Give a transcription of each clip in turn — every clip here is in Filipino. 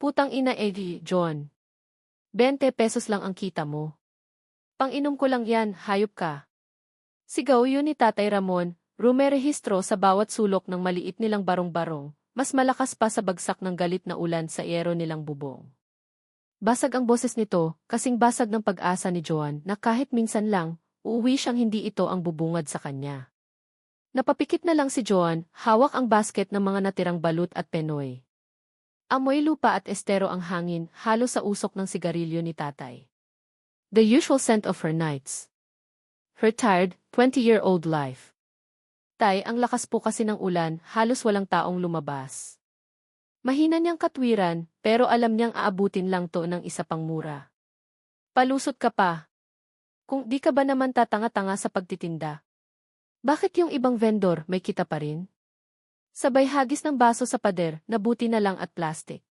Putang ina John. 20 pesos lang ang kita mo. Pang-inom ko lang yan, hayop ka. Sigaw yun ni Tatay Ramon, rumerehistro sa bawat sulok ng maliit nilang barong-barong, mas malakas pa sa bagsak ng galit na ulan sa iyero nilang bubong. Basag ang boses nito, kasing basag ng pag-asa ni Joan na kahit minsan lang, uuwi siyang hindi ito ang bubungad sa kanya. Napapikit na lang si Joan, hawak ang basket ng mga natirang balut at penoy. Amoy lupa at estero ang hangin, halo sa usok ng sigarilyo ni Tatay. The usual scent of her nights. Her tired, 20-year-old life. Tay, ang lakas po kasi ng ulan, halos walang taong lumabas. Mahina niyang katwiran, pero alam niyang aabutin lang to ng isa pang mura. Palusot ka pa. Kung di ka ba naman tatanga-tanga sa pagtitinda? Bakit yung ibang vendor may kita pa rin? Sabay hagis ng baso sa pader, nabuti na lang at plastic.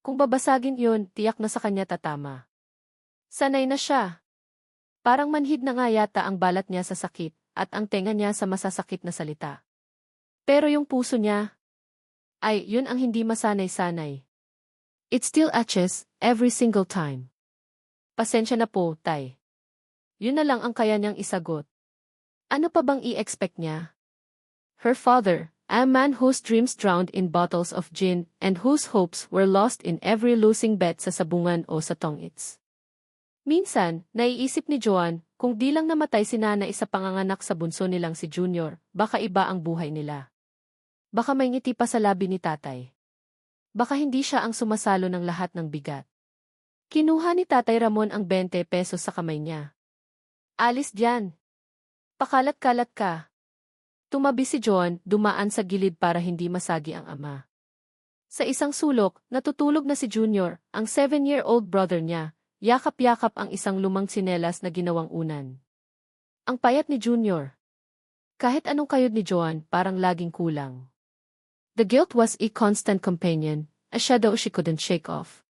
Kung babasagin yun, tiyak na sa kanya tatama. Sanay na siya. Parang manhid na nga yata ang balat niya sa sakit, at ang tenga niya sa masasakit na salita. Pero yung puso niya, ay, yun ang hindi masanay-sanay. It still itches, every single time. Pasensya na po, Tay. Yun na lang ang kaya niyang isagot. Ano pa bang i-expect niya? Her father, a man whose dreams drowned in bottles of gin and whose hopes were lost in every losing bet sa sabungan o sa tongits. Minsan, naiisip ni Joan, kung di lang namatay si Nana isa panganganak sa bunso nilang si Junior, baka iba ang buhay nila. Baka may ngiti pa sa labi ni Tatay. Baka hindi siya ang sumasalo ng lahat ng bigat. Kinuha ni Tatay Ramon ang 20 pesos sa kamay niya. Alis diyan. Pakalat-kalat ka. Tumabi si Joan, dumaan sa gilid para hindi masagi ang ama. Sa isang sulok, natutulog na si Junior, ang 7-year-old brother niya. Yakap-yakap ang isang lumang tsinelas na ginawang unan. Ang payat ni Junior. Kahit anong kayod ni Joan, parang laging kulang. The guilt was a constant companion, a shadow she couldn't shake off.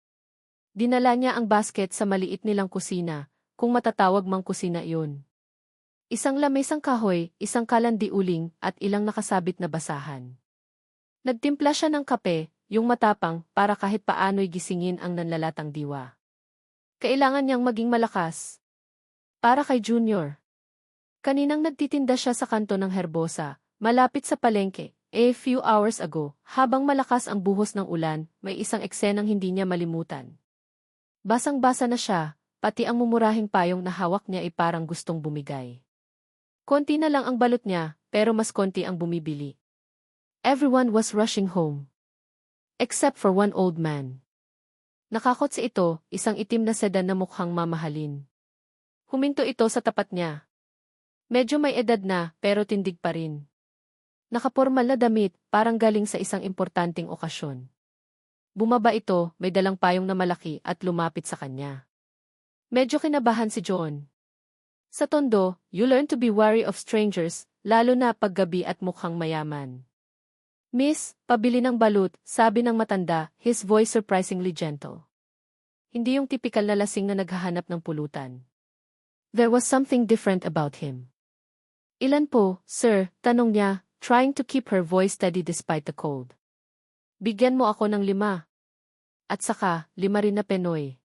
Dinala niya ang basket sa maliit nilang kusina, kung matatawag mang kusina iyon. Isang lamesang kahoy, isang kalandiuling, at ilang nakasabit na basahan. Nagtimpla siya ng kape, yung matapang, para kahit paano'y gisingin ang nanlalatang diwa. Kailangan niyang maging malakas. Para kay Junior. Kaninang nagtitinda siya sa kanto ng Herbosa, malapit sa palengke, a few hours ago, habang malakas ang buhos ng ulan, may isang eksenang hindi niya malimutan. Basang-basa na siya, pati ang mumurahing payong na hawak niya ay parang gustong bumigay. Konti na lang ang balot niya, pero mas konti ang bumibili. Everyone was rushing home. Except for one old man. Nakakotse ito, isang itim na sedan na mukhang mamahalin. Huminto ito sa tapat niya. Medyo may edad na, pero tindig pa rin. Nakapormal na damit, parang galing sa isang importanteng okasyon. Bumaba ito, may dalang payong na malaki at lumapit sa kanya. Medyo kinabahan si John. Sa tondo, you learn to be wary of strangers, lalo na paggabi at mukhang mayaman. Miss, pabili ng balut, sabi ng matanda, his voice surprisingly gentle. Hindi yung tipikal na lasing na naghahanap ng pulutan. There was something different about him. Ilan po, sir, tanong niya, trying to keep her voice steady despite the cold. Bigyan mo ako ng 5. At saka, 5 rin na penoy.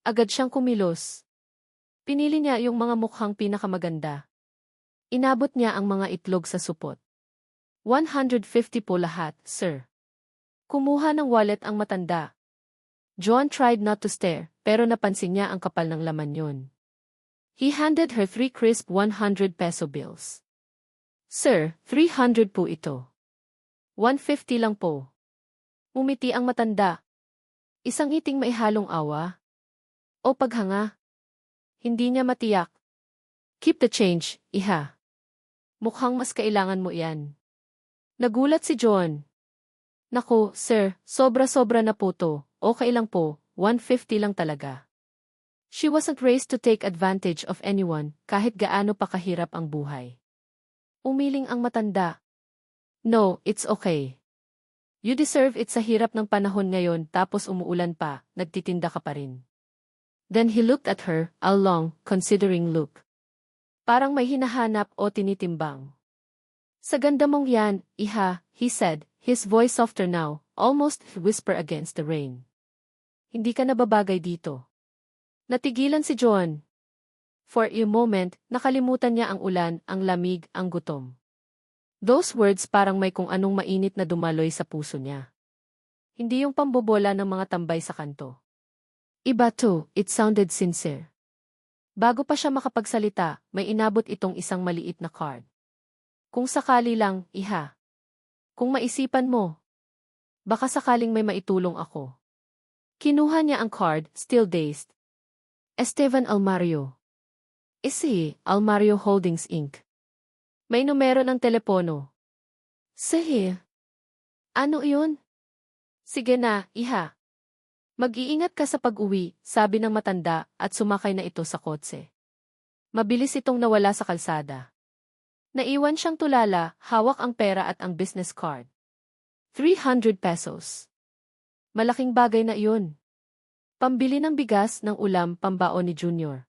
Agad siyang kumilos. Pinili niya yung mga mukhang pinakamaganda. Inabot niya ang mga itlog sa supot. 150 po lahat, sir. Kumuha ng wallet ang matanda. John tried not to stare, pero napansin niya ang kapal ng laman yun. He handed her 3 crisp 100 peso bills. Sir, 300 po ito. 150 lang po. Umiti ang matanda. Isang ngiting may halong awa. O paghanga. Hindi niya matiyak. Keep the change, iha. Mukhang mas kailangan mo yan. Nagulat si John. Naku, sir, sobra-sobra na po to. Okay lang po, 150 lang talaga. She wasn't raised to take advantage of anyone, kahit gaano pa kahirap ang buhay. Umiling ang matanda. No, it's okay. You deserve it sa hirap ng panahon ngayon tapos umuulan pa, nagtitinda ka pa rin. Then he looked at her, a long, considering look. Parang may hinahanap o tinitimbang. Sa ganda mong yan, iha, he said, his voice softer now, almost whisper against the rain. Hindi ka nababagay dito. Natigilan si John. For a moment, nakalimutan niya ang ulan, ang lamig, ang gutom. Those words parang may kung anong mainit na dumaloy sa puso niya. Hindi yung pambobola ng mga tambay sa kanto. Iba to, it sounded sincere. Bago pa siya makapagsalita, may inabot itong isang maliit na card. Kung sakali lang, iha. Kung maisipan mo, baka sakaling may maitulong ako. Kinuha niya ang card, still dazed. Esteban Almario. Isi, Almario Holdings Inc. May numero ng telepono. Sige. Ano iyon? Sige na, iha. Mag-iingat ka sa pag-uwi, sabi ng matanda at sumakay na ito sa kotse. Mabilis itong nawala sa kalsada. Naiwan siyang tulala, hawak ang pera at ang business card. 300 pesos. Malaking bagay na iyon. Pambili ng bigas, ng ulam, pambaon ni Junior.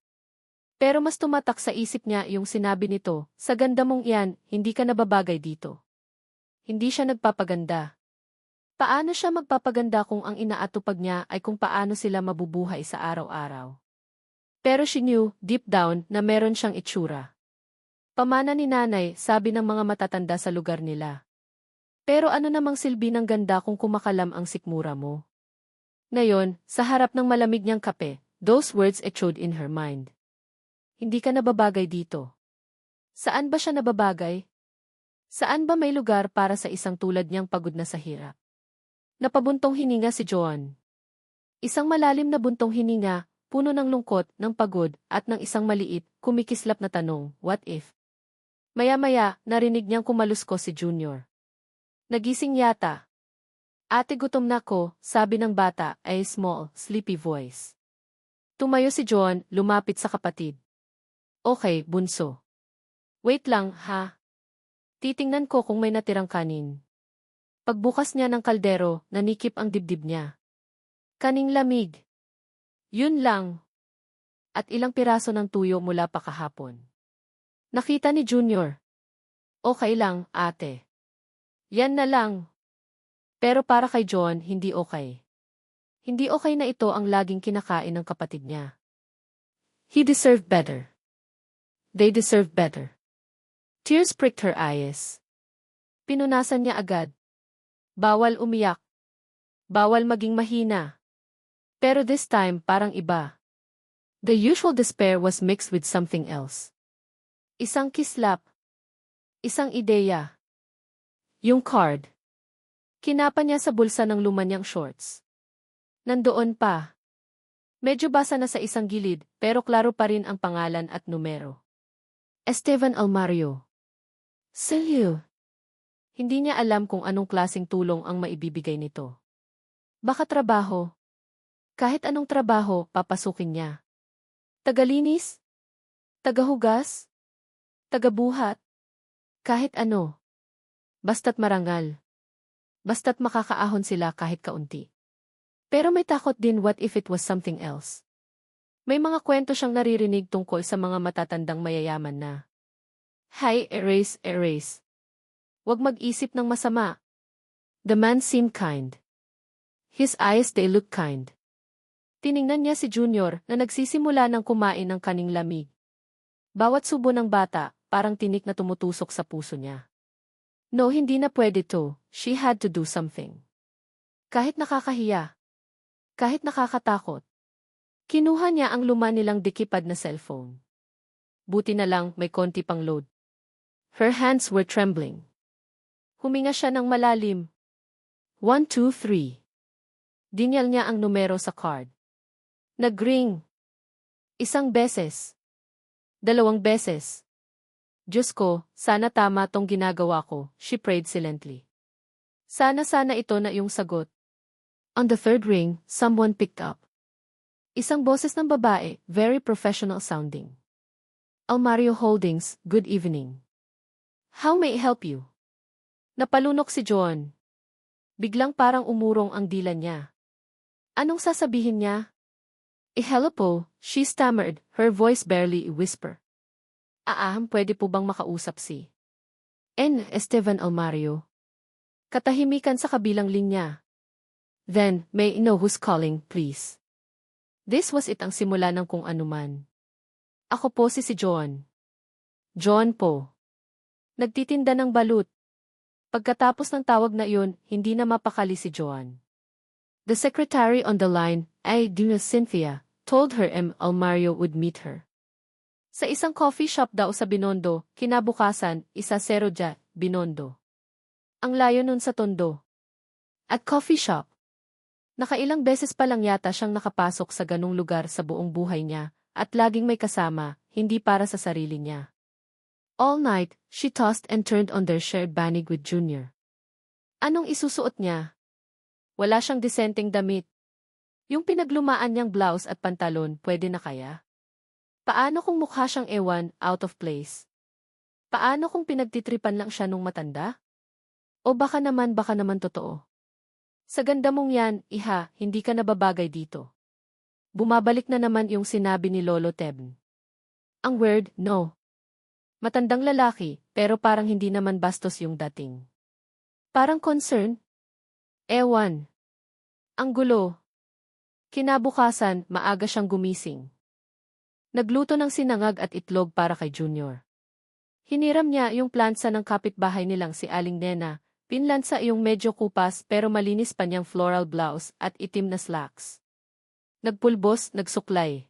Pero mas tumatak sa isip niya yung sinabi nito, sa ganda mong iyan, hindi ka nababagay dito. Hindi siya nagpapaganda. Paano siya magpapaganda kung ang inaatupag niya ay kung paano sila mabubuhay sa araw-araw? Pero she knew, deep down, na meron siyang itsura. Pamana ni nanay, sabi ng mga matatanda sa lugar nila. Pero ano namang silbi ng ganda kung kumakalam ang sikmura mo? Ngayon, sa harap ng malamig niyang kape, those words echoed in her mind. Hindi ka nababagay dito. Saan ba siya nababagay? Saan ba may lugar para sa isang tulad niyang pagod na sa hirap? Napabuntong hininga si John. Isang malalim na buntong hininga, puno ng lungkot, ng pagod, at ng isang maliit, kumikislap na tanong, what if? Maya-maya, narinig niyang kumalusko si Junior. Nagising yata. Ate, gutom na ko, sabi ng bata, ay small, sleepy voice. Tumayo si John, lumapit sa kapatid. Okay, bunso. Wait lang, ha? Titingnan ko kung may natirang kanin. Pagbukas niya ng kaldero, nanikip ang dibdib niya. Kaning lamig. Yun lang. At ilang piraso ng tuyo mula pa kahapon. Nakita ni Junior. Okay lang, ate. Yan na lang. Pero para kay John, hindi okay. Hindi okay na ito ang laging kinakain ng kapatid niya. He deserved better. They deserve better. Tears pricked her eyes. Pinunasan niya agad. Bawal umiyak. Bawal maging mahina. Pero this time, parang iba. The usual despair was mixed with something else. Isang kislap. Isang ideya. Yung card. Kinapa niya sa bulsa ng luma niyang shorts. Nandoon pa. Medyo basa na sa isang gilid, pero klaro pa rin ang pangalan at numero. Esteban Almario. Silyo. Hindi niya alam kung anong klaseng tulong ang maibibigay nito. Baka trabaho. Kahit anong trabaho, papasukin niya. Tagalinis? Tagahugas? Tagabuhat? Kahit ano. Basta't marangal. Basta't makakaahon sila kahit kaunti. Pero may takot din, what if it was something else? May mga kwento siyang naririnig tungkol sa mga matatandang mayayaman na. Hay, erase, erase. Huwag mag-isip ng masama. The man seemed kind. His eyes, they looked kind. Tiningnan niya si Junior na nagsisimula ng kumain ng kaning lamig. Bawat subo ng bata, parang tinik na tumutusok sa puso niya. No, hindi na pwede to. She had to do something. Kahit nakakahiya. Kahit nakakatakot. Kinuha niya ang luma nilang dekipad na cellphone. Buti na lang may konti pang load. Her hands were trembling. Huminga siya ng malalim. 1, 2, 3. Dinyal niya ang numero sa card. Nag-ring. Isang beses. 2 beses. Diyos ko, sana tama tong ginagawa ko, she prayed silently. Sana ito na yung sagot. On the 3rd ring, someone picked up. Isang boses ng babae, very professional sounding. Almario Holdings, good evening. How may I help you? Napalunok si John. Biglang parang umurong ang dila niya. Anong sasabihin niya? Hello po, she stammered, her voice barely a whisper. Pwede po bang makausap si Esteban Almario? Katahimikan sa kabilang linya. Then, may I know who's calling, please? This was it ang simula ng kung anuman. Ako po si John. John po. Nagtitinda ng balut. Pagkatapos ng tawag na iyon, hindi na mapakali si Joan. The secretary on the line, Cynthia, told her Almario would meet her. Sa isang coffee shop daw sa Binondo, kinabukasan, 1-0 Binondo. Ang layo nun sa Tondo. At coffee shop. Nakailang beses pa lang yata siyang nakapasok sa ganung lugar sa buong buhay niya, at laging may kasama, hindi para sa sarili niya. All night, she tossed and turned on their shared banig with Junior. Anong isusuot niya? Wala siyang disenteng damit. Yung pinaglumaan niyang blouse at pantalon, pwede na kaya? Paano kung mukha siyang ewan, out of place? Paano kung pinagtitripan lang siya nung matanda? O baka naman totoo? Sa ganda mong yan, iha, hindi ka nababagay dito. Bumabalik na naman yung sinabi ni Lolo Tebn. Ang weird, no? Matandang lalaki, pero parang hindi naman bastos yung dating. Parang concern? Ewan. Ang gulo. Kinabukasan, maaga siyang gumising. Nagluto ng sinangag at itlog para kay Junior. Hiniram niya yung plansa ng kapitbahay nilang si Aling Nena, pinlansa yung medyo kupas pero malinis pa niyang floral blouse at itim na slacks. Nagpulbos, nagsuklay.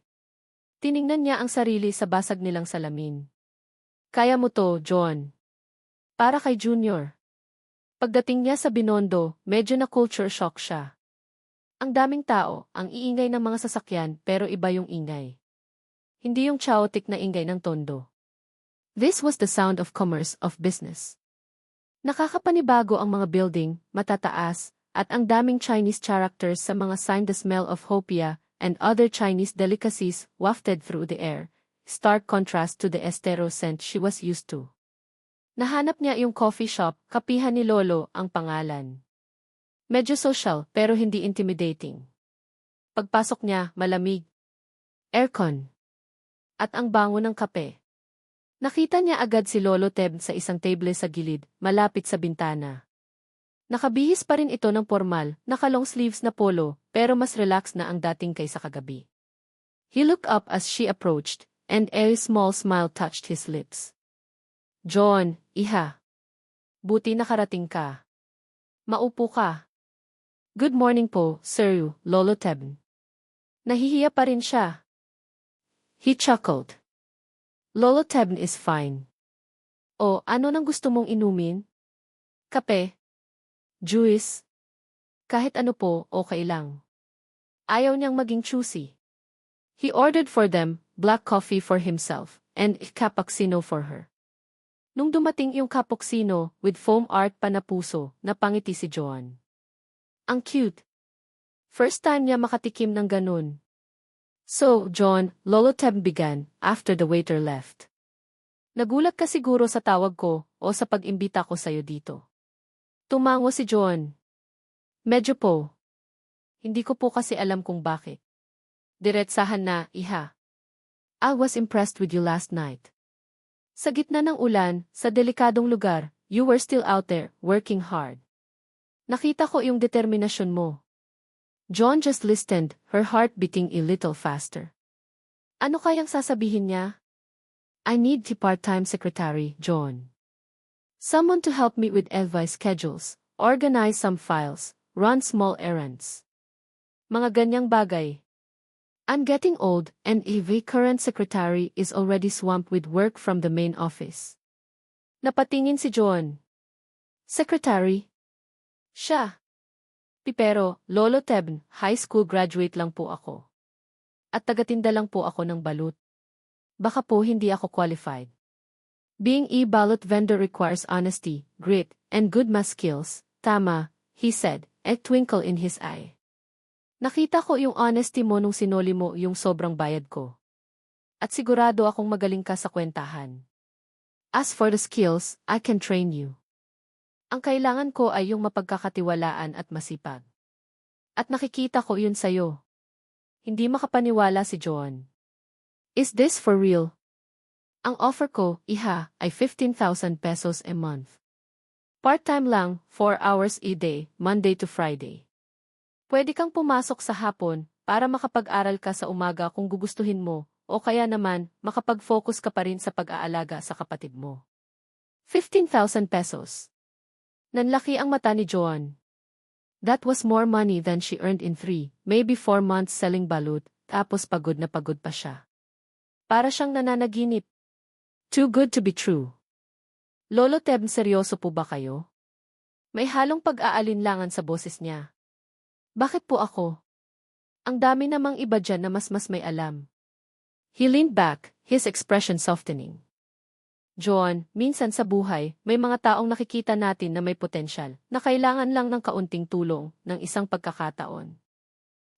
Tiningnan niya ang sarili sa basag nilang salamin. Kaya mo to, John. Para kay Junior. Pagdating niya sa Binondo, medyo na culture shock siya. Ang daming tao, ang iingay ng mga sasakyan pero iba yung ingay. Hindi yung chaotic na ingay ng Tondo. This was the sound of commerce, of business. Nakakapanibago ang mga building, matataas, at ang daming Chinese characters sa mga sign. The smell of hopia and other Chinese delicacies wafted through the air. Stark contrast to the estero scent she was used to. Nahanap niya yung coffee shop, kapihan ni Lolo ang pangalan. Medyo social pero hindi intimidating. Pagpasok niya, malamig. Aircon. At ang bango ng kape. Nakita niya agad si Lolo Teb sa isang table sa gilid, malapit sa bintana. Nakabihis pa rin ito ng formal, naka-long sleeves na polo, pero mas relax na ang dating kaysa kagabi. He looked up as she approached, and a small smile touched his lips. John, iha. Buti nakarating ka. Maupo ka. Good morning po, Sir Lolo Teb. Nahihiya pa rin siya. He chuckled. Lolo Teb is fine. O, ano nang gusto mong inumin? Kape? Juice? Kahit ano po, okay lang. Ayaw niyang maging choosy. He ordered for them, black coffee for himself, and cappuccino for her. Nung dumating yung cappuccino, with foam art pa na puso, napangiti si Joan. Ang cute. First time niya makatikim ng ganun. So, John, Lolo Teb began, after the waiter left. Nagulat ka siguro sa tawag ko, o sa pag-imbita ko sa'yo dito. Tumango si John. Medyo po. Hindi ko po kasi alam kung bakit. Diretsahan na, iha. I was impressed with you last night. Sa gitna ng ulan, sa delikadong lugar, you were still out there, working hard. Nakita ko yung determinasyon mo. John just listened, her heart beating a little faster. Ano kayang sasabihin niya? I need a part-time secretary, John. Someone to help me with advice schedules, organize some files, run small errands. Mga ganyang bagay. I'm getting old, and the current secretary is already swamped with work from the main office. Napatingin si John. Secretary? Siya. Pero, Lolo Teb, high school graduate lang po ako. At tagatinda lang po ako ng balut. Baka po hindi ako qualified. Being a balut vendor requires honesty, grit, and good math skills. Tama, he said, a twinkle in his eye. Nakita ko yung honesty mo nung sinoli mo yung sobrang bayad ko. At sigurado akong magaling ka sa kwentahan. As for the skills, I can train you. Ang kailangan ko ay yung mapagkakatiwalaan at masipag. At nakikita ko yun sa'yo. Hindi makapaniwala si John. Is this for real? Ang offer ko, iha, ay 15,000 pesos a month. Part-time lang, 4 hours a day, Monday to Friday. Pwede kang pumasok sa hapon, para makapag-aral ka sa umaga kung gugustuhin mo, o kaya naman, makapag-focus ka pa rin sa pag-aalaga sa kapatid mo. 15,000 pesos. Nanlaki ang mata ni Joan. That was more money than she earned in 3, maybe 4 months selling balut, tapos pagod na pagod pa siya. Para siyang nananaginip. Too good to be true. Lolo Teb, seryoso po ba kayo? May halong pag-aalinlangan sa boses niya. Bakit po ako? Ang dami namang iba dyan na mas may alam. He leaned back, his expression softening. Joan, minsan sa buhay, may mga taong nakikita natin na may potensyal, na kailangan lang ng kaunting tulong, ng isang pagkakataon.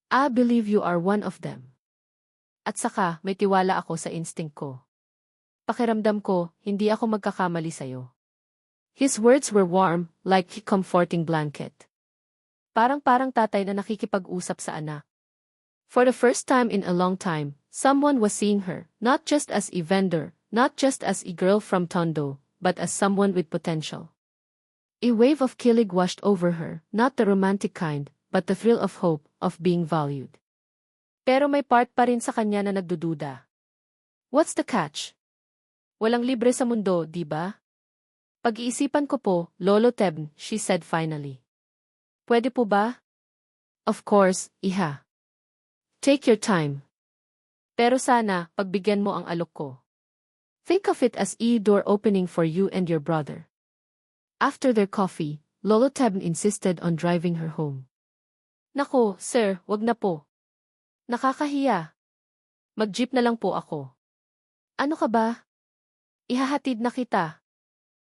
I believe you are one of them. At saka, may tiwala ako sa instinct ko. Pakiramdam ko, hindi ako magkakamali sa'yo. His words were warm, like a comforting blanket. Parang tatay na nakikipag-usap sa anak. For the first time in a long time, someone was seeing her, not just as a vendor, not just as a girl from Tondo, but as someone with potential. A wave of kilig washed over her, not the romantic kind, but the thrill of hope, of being valued. Pero may part pa rin sa kanya na nagdududa. What's the catch? Walang libre sa mundo, di ba? Pag-iisipan ko po, Lolo Teb, she said finally. Pwede po ba? Of course, iha. Take your time. Pero sana, pagbigyan mo ang alok ko. Think of it as a door opening for you and your brother. After their coffee, Lolo Teb insisted on driving her home. Nako, sir, wag na po. Nakakahiya. Mag-jeep na lang po ako. Ano ka ba? Ihahatid na kita.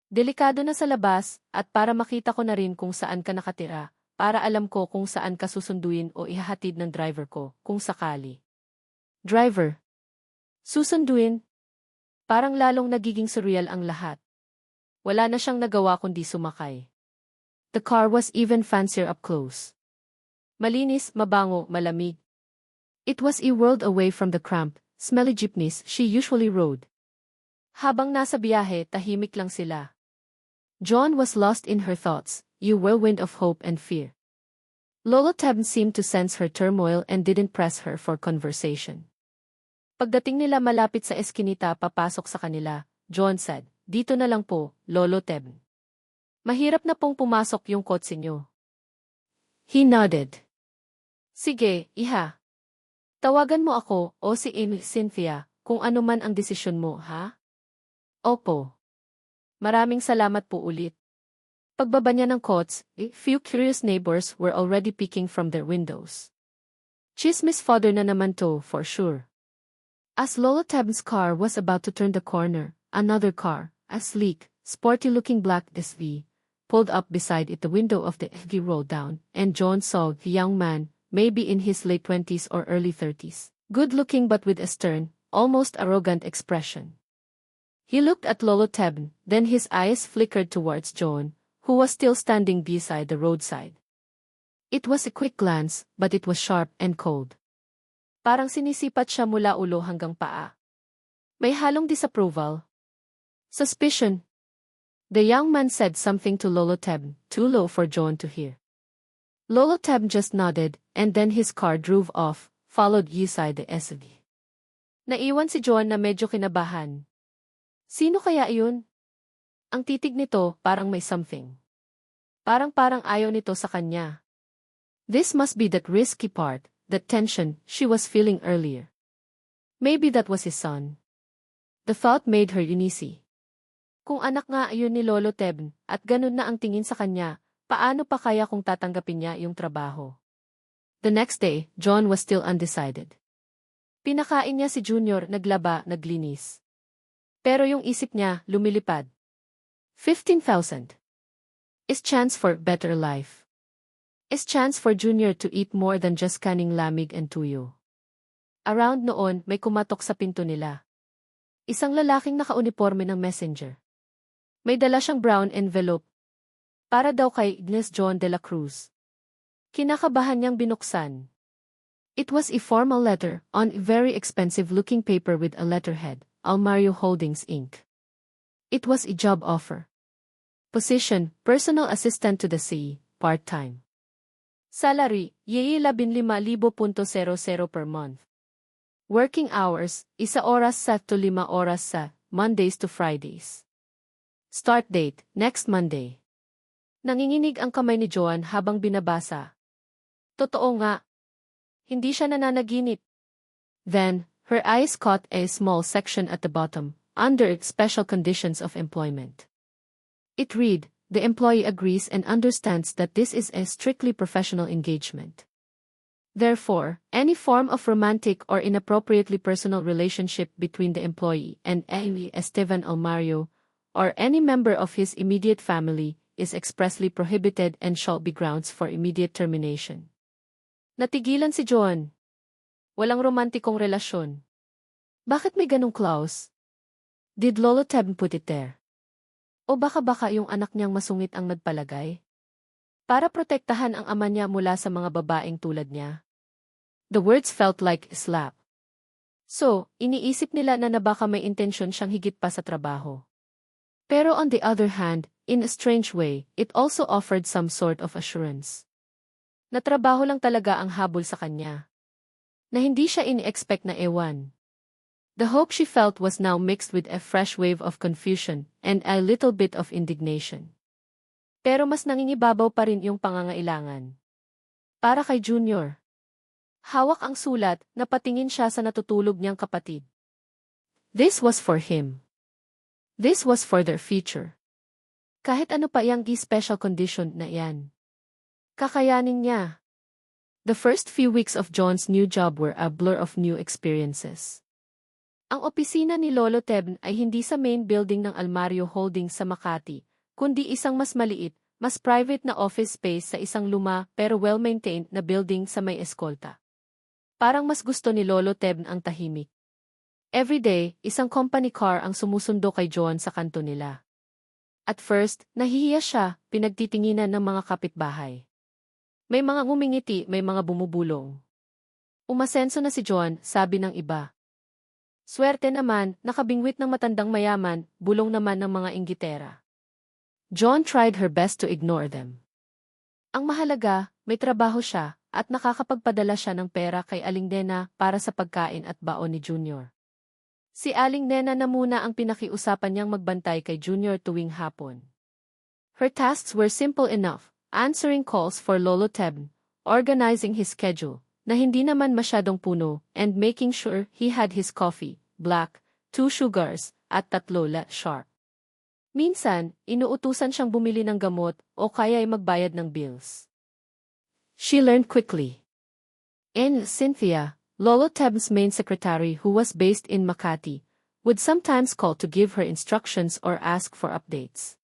Delikado na sa labas, at para makita ko na rin kung saan ka nakatira, para alam ko kung saan ka susunduin o ihahatid ng driver ko, kung sakali. Driver. Susunduin? Parang lalong nagiging surreal ang lahat. Wala na siyang nagawa kundi sumakay. The car was even fancier up close. Malinis, mabango, malamig. It was a world away from the cramped, smelly jeepneys she usually rode. Habang nasa biyahe, tahimik lang sila. Joan was lost in her thoughts, a whirlwind of hope and fear. Lolo Teb seemed to sense her turmoil and didn't press her for conversation. Pagdating nila malapit sa eskinita papasok sa kanila, Joan said, "Dito na lang po, Lolo Teb. Mahirap na pong pumasok yung kotse niyo." He nodded. Sige, iha. Tawagan mo ako o si Cynthia kung ano man ang desisyon mo, ha? Opo. Maraming salamat po ulit. Pagbaba niya ng kotse, a few curious neighbors were already peeking from their windows. Chismis fodder na naman to, for sure. As Lolo Teb's car was about to turn the corner, another car, a sleek, sporty-looking black SUV, pulled up beside it. The window of the SUV rolled down, and Joan saw the young man, maybe in his late 20s or early 30s, good-looking but with a stern, almost arrogant expression. He looked at Lolo Teb, then his eyes flickered towards Joan, who was still standing beside the roadside. It was a quick glance, but it was sharp and cold. Parang sinisipat siya mula ulo hanggang paa. May halong disapproval. Suspicion. The young man said something to Lolo Teb, too low for Joan to hear. Lolo Teb just nodded, and then his car drove off, followed beside the SUV. Naiwan si Joan na medyo kinabahan. Sino kaya iyon? Ang titig nito, parang may something. Parang ayaw nito sa kanya. This must be that risky part, that tension she was feeling earlier. Maybe that was his son. The thought made her uneasy. Kung anak nga ayun ni Lolo Teb, at ganun na ang tingin sa kanya, paano pa kaya kung tatanggapin niya yung trabaho? The next day, John was still undecided. Pinakain niya si Junior, naglaba, naglinis. Pero yung isip niya, lumilipad. 15,000. Is chance for better life. Is chance for Junior to eat more than just kaning lamig and tuyo. Around noon, may kumatok sa pinto nila. Isang lalaking nakauniforme ng messenger. May dala siyang brown envelope. Para daw kay Ignace John de la Cruz. Kinakabahan niyang binuksan. It was a formal letter, on a very expensive-looking paper with a letterhead, Almario Holdings Inc. It was a job offer. Position, personal assistant to the CEO, part-time. Salary, yay 15,000 per month. Working hours, 1 oras sa to 5 oras sa, Mondays to Fridays. Start date, next Monday. Nanginginig ang kamay ni Joan habang binabasa. Totoo nga. Hindi siya nananaginip. Then, her eyes caught a small section at the bottom, under special conditions of employment. It read, the employee agrees and understands that this is a strictly professional engagement. Therefore, any form of romantic or inappropriately personal relationship between the employee and Esteban Almario, or any member of his immediate family, is expressly prohibited and shall be grounds for immediate termination. Natigilan si Joan. Walang romantikong relasyon. Bakit may ganong clause? Did Lolo Teb put it there? O baka yung anak niyang masungit ang nagpalagay? Para protektahan ang ama niya mula sa mga babaeng tulad niya. The words felt like a slap. So, iniisip nila na baka may intensyon siyang higit pa sa trabaho. Pero on the other hand, in a strange way, it also offered some sort of assurance. Na trabaho lang talaga ang habol sa kanya. Na hindi siya ini-expect na ewan. The hope she felt was now mixed with a fresh wave of confusion and a little bit of indignation. Pero mas nangingibabaw pa rin yung pangangailangan. Para kay Junior. Hawak ang sulat, napatingin siya sa natutulog niyang kapatid. This was for him. This was for their future. Kahit ano pa yang special condition na yan. Kakayanin niya. The first few weeks of John's new job were a blur of new experiences. Ang opisina ni Lolo Teb ay hindi sa main building ng Almario Holdings sa Makati, kundi isang mas maliit, mas private na office space sa isang luma pero well-maintained na building sa may eskolta. Parang mas gusto ni Lolo Teb ang tahimik. Everyday, isang company car ang sumusundo kay John sa kanto nila. At first, nahihiya siya, pinagtitinginan ng mga kapitbahay. May mga ngumingiti, may mga bumubulong. Umasenso na si John, sabi ng iba. Swerte naman, nakabingwit ng matandang mayaman, bulong naman ng mga inggitera. John tried her best to ignore them. Ang mahalaga, may trabaho siya, at nakakapagpadala siya ng pera kay Aling Nena para sa pagkain at baon ni Junior. Si Aling Nena na muna ang pinakiusapan niyang magbantay kay Junior tuwing hapon. Her tasks were simple enough, answering calls for Lolo Teb, organizing his schedule, na hindi naman masyadong puno, and making sure he had his coffee, black, 2 sugars, at 3 sharp. Minsan, inuutusan siyang bumili ng gamot o kaya ay magbayad ng bills. She learned quickly. And Cynthia, Lolo Teb's main secretary who was based in Makati, would sometimes call to give her instructions or ask for updates.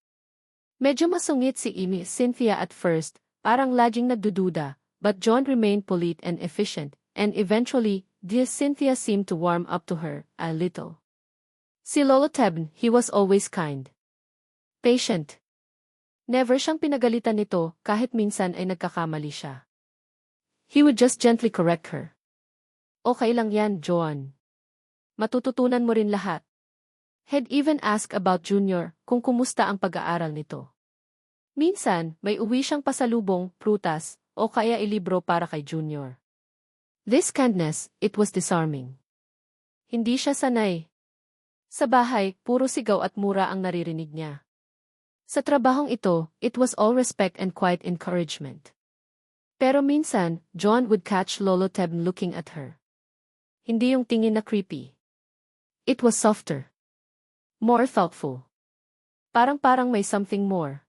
Medyo masungit si Cynthia at first, parang laging nagdududa, but John remained polite and efficient, and eventually, Cynthia seemed to warm up to her, a little. Si Lolo Teb, he was always kind. Patient. Never siyang pinagalitan nito kahit minsan ay nagkakamali siya. He would just gently correct her. Okay lang yan, Joan. Matututunan mo rin lahat. He'd even ask about Junior kung kumusta ang pag-aaral nito. Minsan, may uwi siyang pasalubong, prutas, o kaya ilibro para kay Junior. This kindness, it was disarming. Hindi siya sanay. Sa bahay, puro sigaw at mura ang naririnig niya. Sa trabahong ito, it was all respect and quiet encouragement. Pero minsan, John would catch Lolo Teb looking at her. Hindi yung tingin na creepy. It was softer. More thoughtful. Parang may something more.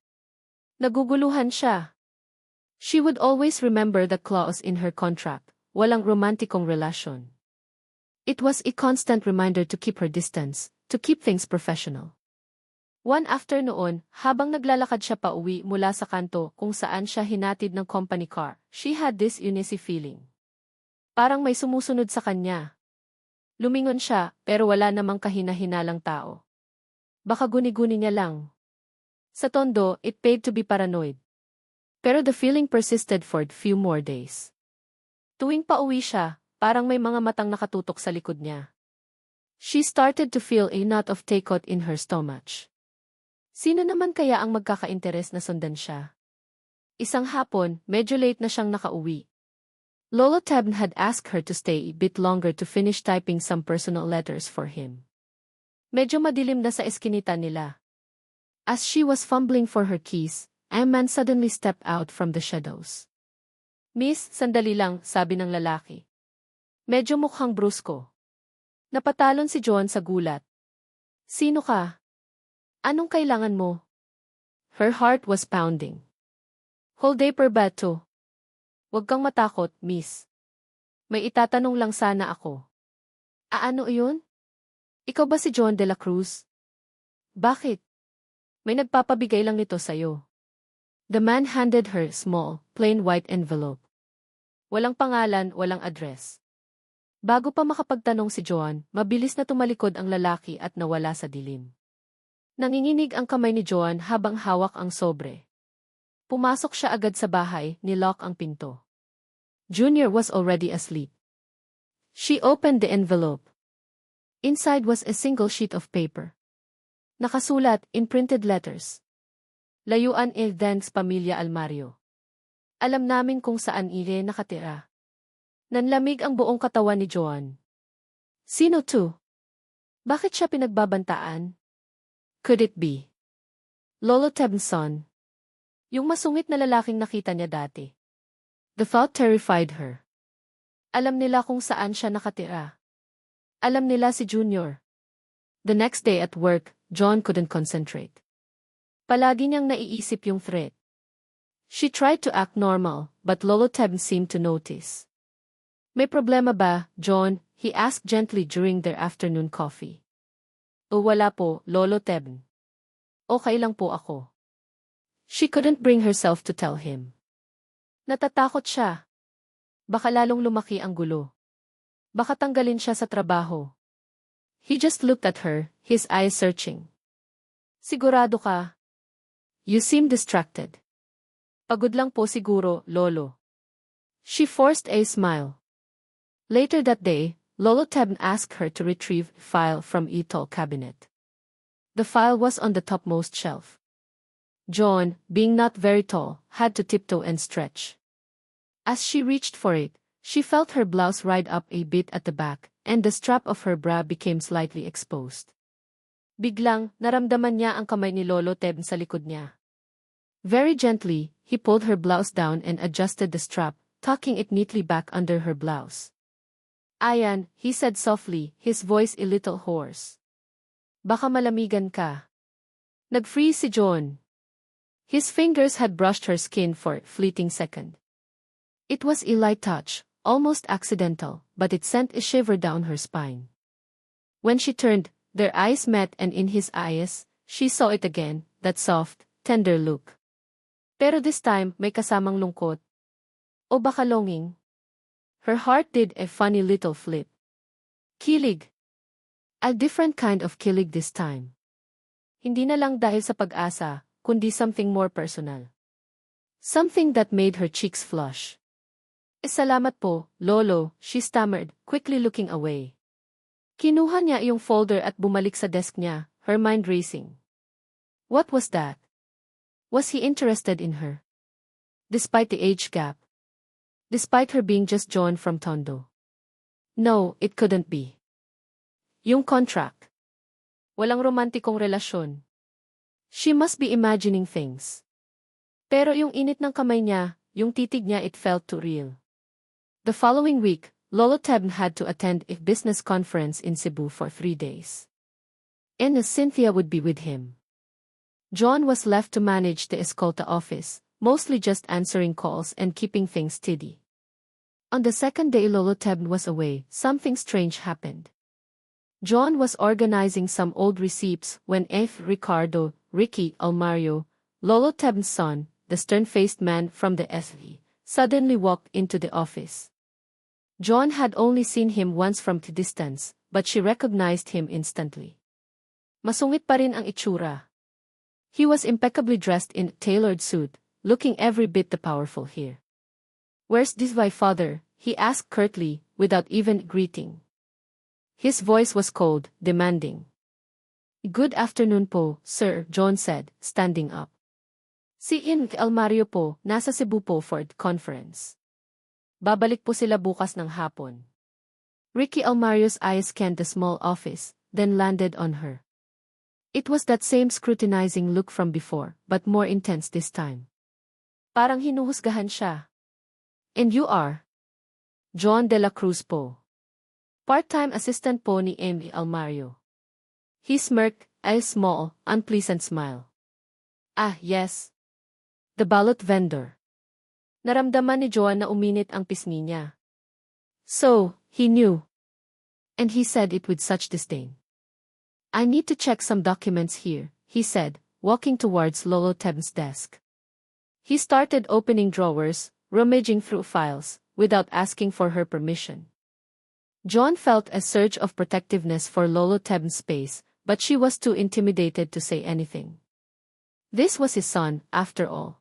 Naguguluhan siya. She would always remember the clause in her contract, walang romantikong relasyon. It was a constant reminder to keep her distance, to keep things professional. One afternoon, habang naglalakad siya pa uwi mula sa kanto kung saan siya hinatid ng company car, she had this uneasy feeling. Parang may sumusunod sa kanya. Lumingon siya, pero wala namang kahina-hinalang tao. Baka guni-guni niya lang. Sa tondo, it paid to be paranoid. Pero the feeling persisted for a few more days. Tuwing pauwi siya, parang may mga matang nakatutok sa likod niya. She started to feel a knot of takot in her stomach. Sino naman kaya ang magkaka-interes na sundan siya? Isang hapon, medyo late na siyang nakauwi. Lolo Tebn had asked her to stay a bit longer to finish typing some personal letters for him. Medyo madilim na sa eskinita nila. As she was fumbling for her keys, a man suddenly stepped out from the shadows. "Miss, sandali lang," sabi ng lalaki. Medyo mukhang brusko. Napatalon si John sa gulat. "Sino ka? Anong kailangan mo?" Her heart was pounding. "Whole day per ba to?" "Huwag kang matakot, miss. May itatanong lang sana ako." "Ano iyon? Ikaw ba si John de la Cruz?" "Bakit? May nagpapabigay lang nito sa'yo." The man handed her a small, plain white envelope. Walang pangalan, walang address. Bago pa makapagtanong si Joan, mabilis na tumalikod ang lalaki at nawala sa dilim. Nanginginig ang kamay ni Joan habang hawak ang sobre. Pumasok siya agad sa bahay, nilock ang pinto. Junior was already asleep. She opened the envelope. Inside was a single sheet of paper. Nakasulat in printed letters. "Layuan Dance Pamilya Almario. Alam namin kung saan ile nakatira." Nanlamig ang buong katawan ni Joan. Sino to? Bakit siya pinagbabantaan? Could it be Lolo Tebn's son? Yung masungit na lalaking nakita niya dati. The thought terrified her. Alam nila kung saan siya nakatira. Alam nila si Junior. The next day at work, John couldn't concentrate. Palagi niyang naiisip yung threat. She tried to act normal, but Lolo Tebn seemed to notice. "May problema ba, John?" he asked gently during their afternoon coffee. "O wala po, Lolo Tebn. Okay lang po ako." She couldn't bring herself to tell him. Natatakot siya. Baka lalong lumaki ang gulo. Baka tanggalin siya sa trabaho. He just looked at her, his eyes searching. "Sigurado ka? You seem distracted." "Pagod lang po siguro, Lolo." She forced a smile. Later that day, Lolo Tebn asked her to retrieve a file from a tall cabinet. The file was on the topmost shelf. John, being not very tall, had to tiptoe and stretch. As she reached for it, she felt her blouse ride up a bit at the back, and the strap of her bra became slightly exposed. Biglang, naramdaman niya ang kamay ni Lolo Tebn sa likod niya. Very gently, he pulled her blouse down and adjusted the strap, tucking it neatly back under her blouse. "Ayan," he said softly, his voice a little hoarse. "Baka malamigan ka." Nag-freeze si John. His fingers had brushed her skin for a fleeting second. It was a light touch, almost accidental, but it sent a shiver down her spine. When she turned, their eyes met, and in his eyes, she saw it again, that soft, tender look. Pero this time, may kasamang lungkot. O baka longing. Her heart did a funny little flip. Kilig. A different kind of kilig this time. Hindi na lang dahil sa pag-asa, kundi something more personal. Something that made her cheeks flush. Salamat po, Lolo," she stammered, quickly looking away. Kinuha niya yung folder at bumalik sa desk niya, her mind racing. What was that? Was he interested in her? Despite the age gap? Despite her being just John from Tondo? No, it couldn't be. Yung contract. Walang romantikong relasyon. She must be imagining things. Pero yung init ng kamay niya, yung titig niya, it felt too real. The following week, Lolo Tebn had to attend a business conference in Cebu for 3 days. And Cynthia would be with him. John was left to manage the Escolta office, mostly just answering calls and keeping things steady. On the second day Lolo Tebn was away, something strange happened. John was organizing some old receipts when Ricky Almario, Lolo Tebn's son, the stern-faced man from the SE, suddenly walked into the office. John had only seen him once from a distance, but she recognized him instantly. Masungit pa rin ang itsura. He was impeccably dressed in a tailored suit, looking every bit the powerful here. "Where's this my father?" he asked curtly, without even greeting. His voice was cold, demanding. "Good afternoon po, sir," John said, standing up. Si Almario po, nasa Cebu po for the conference. Babalik po sila bukas ng hapon. Ricky Almario's eyes scanned the small office, then landed on her. It was that same scrutinizing look from before, but more intense this time. Parang hinuhusgahan siya. And you are? John de la Cruz po. Part-time assistant po ni Amy Almario. He smirked, a small, unpleasant smile. Ah, yes. The ballot vendor. Naramdaman ni Joan na uminit ang pisngi niya. So, he knew. And he said it with such disdain. I need to check some documents here, he said, walking towards Lolo Teb's desk. He started opening drawers, rummaging through files, without asking for her permission. Joan felt a surge of protectiveness for Lolo Teb's space, but she was too intimidated to say anything. This was his son, after all.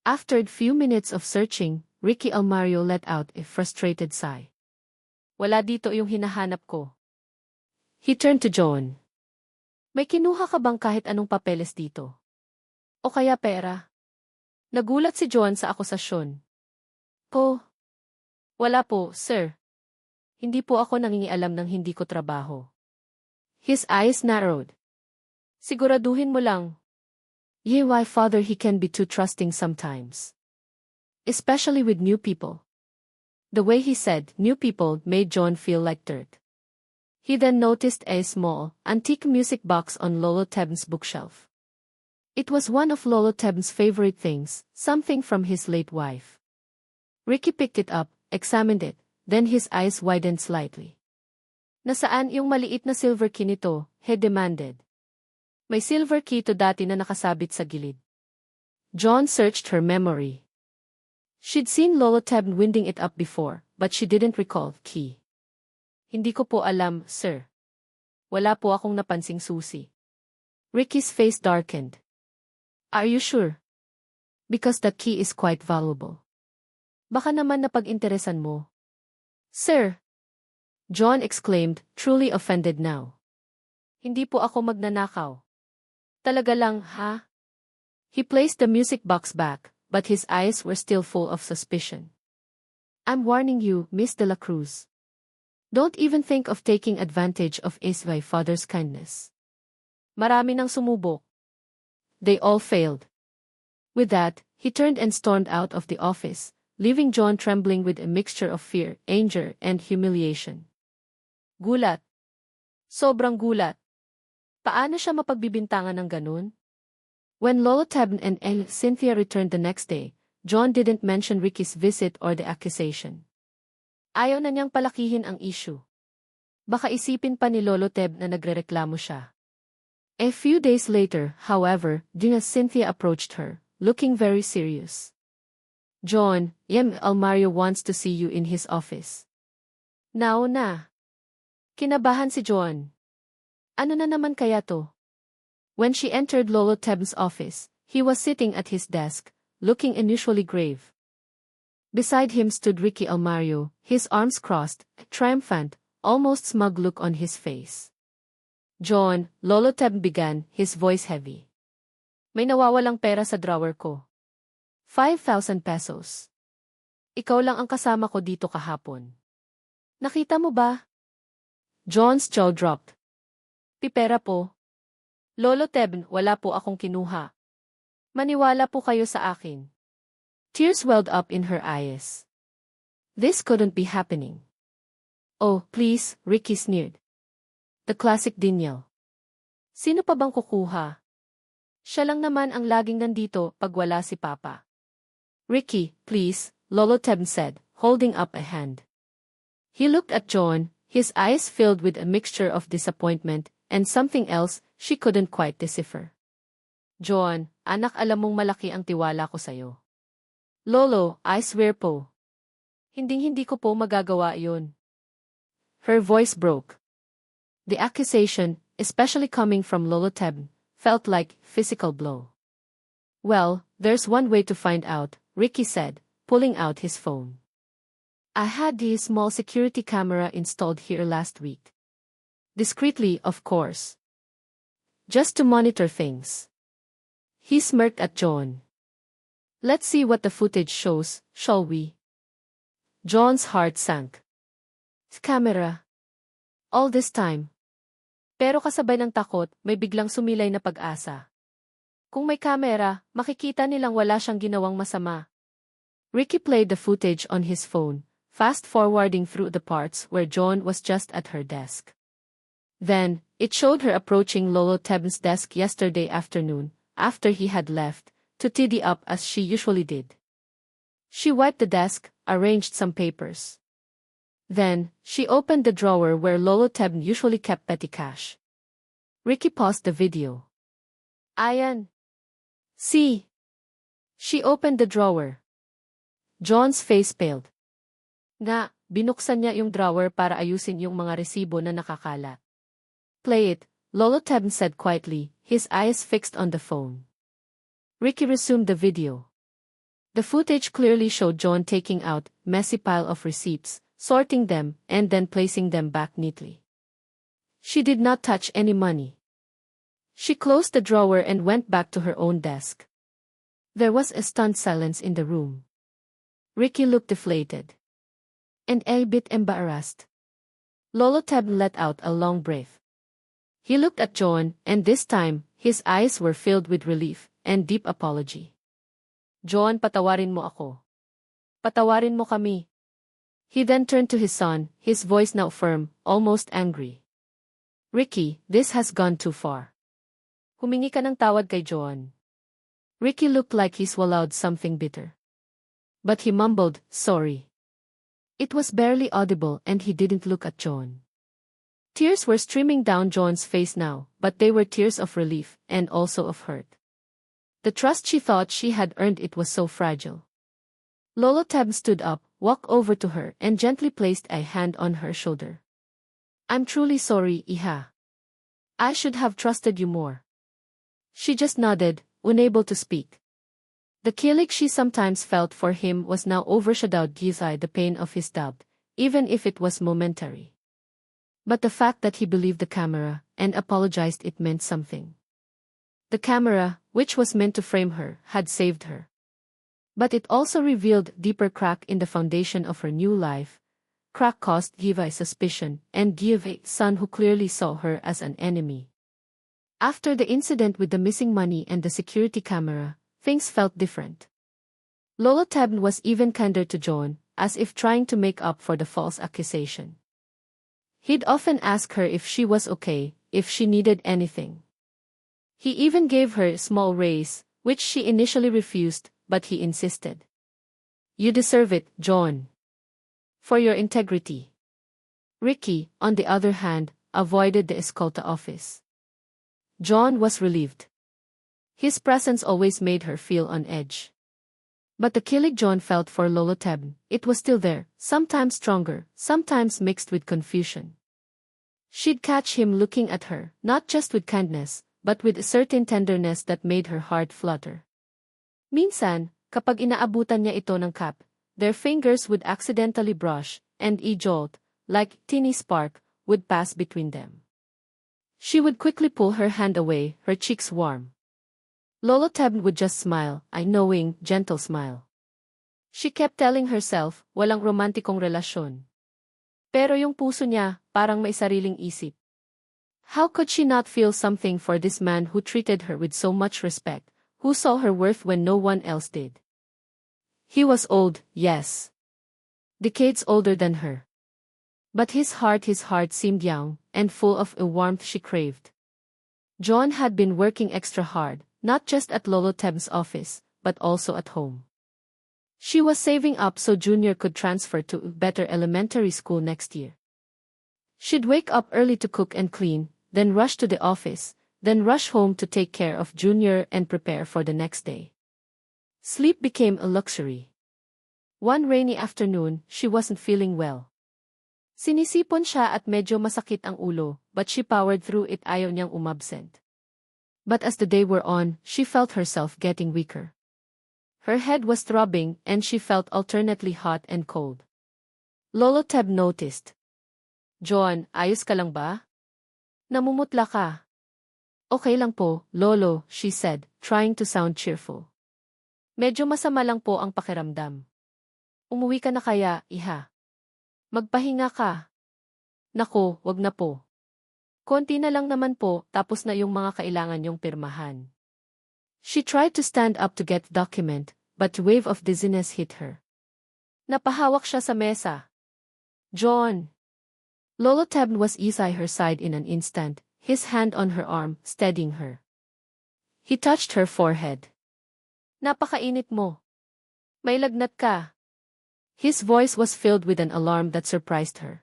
After a few minutes of searching, Ricky Almario let out a frustrated sigh. Wala dito yung hinahanap ko. He turned to Joan. May kinuha ka bang kahit anong papeles dito? O kaya pera? Nagulat si Joan sa akusasyon. Wala po, sir. Hindi po ako nangingialam ng hindi ko trabaho. His eyes narrowed. Siguraduhin mo lang. Why father he can be too trusting sometimes. Especially with new people. The way he said new people made John feel like dirt. He then noticed a small, antique music box on Lolo Teb's bookshelf. It was one of Lolo Teb's favorite things, something from his late wife. Ricky picked it up, examined it, then his eyes widened slightly. Nasaan yung maliit na silver key nito? He demanded. May silver key to dati na nakasabit sa gilid. John searched her memory. She'd seen Lolo Teb winding it up before, but she didn't recall key. Hindi ko po alam, sir. Wala po akong napansing susi. Ricky's face darkened. Are you sure? Because the key is quite valuable. Baka naman napag-interesan mo. Sir! John exclaimed, truly offended now. Hindi po ako magnanakaw. Talaga lang, ha? He placed the music box back, but his eyes were still full of suspicion. I'm warning you, Miss de la Cruz. Don't even think of taking advantage of my father's kindness. Marami nang sumubok. They all failed. With that, he turned and stormed out of the office, leaving John trembling with a mixture of fear, anger, and humiliation. Gulat. Sobrang gulat. Paano siya mapagbibintangan ng ganun? When Lolo Teb and Cynthia returned the next day, John didn't mention Ricky's visit or the accusation. Ayaw na niyang palakihin ang issue. Baka isipin pa ni Lolo Teb na nagrereklamo siya. A few days later, however, Cynthia approached her, looking very serious. John, Almario wants to see you in his office. Now na. Kinabahan si John. Ano na naman kaya to? When she entered Lolo Teb's office, he was sitting at his desk, looking unusually grave. Beside him stood Ricky Almario, his arms crossed, a triumphant, almost smug look on his face. John, Lolo Teb began, his voice heavy. May nawawalang pera sa drawer ko. 5,000 pesos. Ikaw lang ang kasama ko dito kahapon. Nakita mo ba? John's jaw dropped. Pipera po. Lolo Teb, wala po akong kinuha. Maniwala po kayo sa akin. Tears welled up in her eyes. This couldn't be happening. Oh, please, Ricky sneered. The classic Daniel. Sino pa bang kukuha? Siya lang naman ang laging nandito pag wala si Papa. Ricky, please, Lolo Teb said, holding up a hand. He looked at John, his eyes filled with a mixture of disappointment and something else she couldn't quite decipher. John, anak, alam mong malaki ang tiwala ko sa'yo. Lolo, I swear po. Hinding-hindi ko po magagawa yun. Her voice broke. The accusation, especially coming from Lolo Teb, felt like physical blow. Well, there's one way to find out, Ricky said, pulling out his phone. I had the small security camera installed here last week. Discreetly, of course. Just to monitor things. He smirked at John. Let's see what the footage shows, shall we? John's heart sank. Camera. All this time. Pero kasabay ng takot, may biglang sumilay na pag-asa. Kung may kamera, makikita nilang wala siyang ginawang masama. Ricky played the footage on his phone, fast-forwarding through the parts where John was just at her desk. Then, it showed her approaching Lolo Teb's desk yesterday afternoon, after he had left, to tidy up as she usually did. She wiped the desk, arranged some papers. Then, she opened the drawer where Lolo Teb usually kept petty cash. Ricky paused the video. Ayan. See. She opened the drawer. John's face paled. Nga, binuksan niya yung drawer para ayusin yung mga resibo na nakakalat. Play it, Lolo Teb said quietly, his eyes fixed on the phone. Ricky resumed the video. The footage clearly showed John taking out a messy pile of receipts, sorting them, and then placing them back neatly. She did not touch any money. She closed the drawer and went back to her own desk. There was a stunned silence in the room. Ricky looked deflated and a bit embarrassed. Lolo Teb let out a long breath. He looked at John, and this time, his eyes were filled with relief and deep apology. John, patawarin mo ako. Patawarin mo kami. He then turned to his son, his voice now firm, almost angry. Ricky, this has gone too far. Humingi ka ng tawad kay John. Ricky looked like he swallowed something bitter. But he mumbled, sorry. It was barely audible and he didn't look at John. Tears were streaming down John's face now, but they were tears of relief and also of hurt. The trust she thought she had earned it was so fragile. Lolo Teb stood up, walked over to her and gently placed a hand on her shoulder. I'm truly sorry, Iha. I should have trusted you more. She just nodded, unable to speak. The kilig she sometimes felt for him was now overshadowed by the pain of his doubt, even if it was momentary. But the fact that he believed the camera and apologized, it meant something. The camera, which was meant to frame her, had saved her. But it also revealed deeper crack in the foundation of her new life. Crack caused by suspicion and a son who clearly saw her as an enemy. After the incident with the missing money and the security camera, things felt different. Lolo Teb was even kinder to John, as if trying to make up for the false accusation. He'd often ask her if she was okay, if she needed anything. He even gave her a small raise, which she initially refused, but he insisted. You deserve it, John. For your integrity. Ricky, on the other hand, avoided the Escolta office. John was relieved. His presence always made her feel on edge. But the kilig John felt for Lolo Teb, it was still there, sometimes stronger, sometimes mixed with confusion. She'd catch him looking at her, not just with kindness, but with a certain tenderness that made her heart flutter. Minsan, kapag inaabutan niya ito ng cap, their fingers would accidentally brush, and a jolt, like teeny spark, would pass between them. She would quickly pull her hand away, her cheeks warm. Lolo Teb would just smile, a knowing, gentle smile. She kept telling herself, walang romantikong relasyon. Pero yung puso niya, parang may sariling isip. How could she not feel something for this man who treated her with so much respect, who saw her worth when no one else did? He was old, yes. Decades older than her. But his heart seemed young, and full of a warmth she craved. John had been working extra hard, not just at Lolo Teb's office, but also at home. She was saving up so Junior could transfer to a better elementary school next year. She'd wake up early to cook and clean, then rush to the office, then rush home to take care of Junior and prepare for the next day. Sleep became a luxury. One rainy afternoon, she wasn't feeling well. Sinisipon siya at medyo masakit ang ulo, but she powered through it, ayaw niyang umabsent. But as the day wore on, she felt herself getting weaker. Her head was throbbing and she felt alternately hot and cold. Lolo Teb noticed. John, ayos ka lang ba? Namumutla ka. Okay lang po, Lolo, she said, trying to sound cheerful. Medyo masama lang po ang pakiramdam. Umuwi ka na kaya, iha? Magpahinga ka. Nako, wag na po. Konti na lang naman po, tapos na yung mga kailangan yung pirmahan. She tried to stand up to get the document, but a wave of dizziness hit her. Napahawak siya sa mesa. John! Lolo Tebn was beside her side in an instant, his hand on her arm, steadying her. He touched her forehead. Napakainit mo. May lagnat ka. His voice was filled with an alarm that surprised her.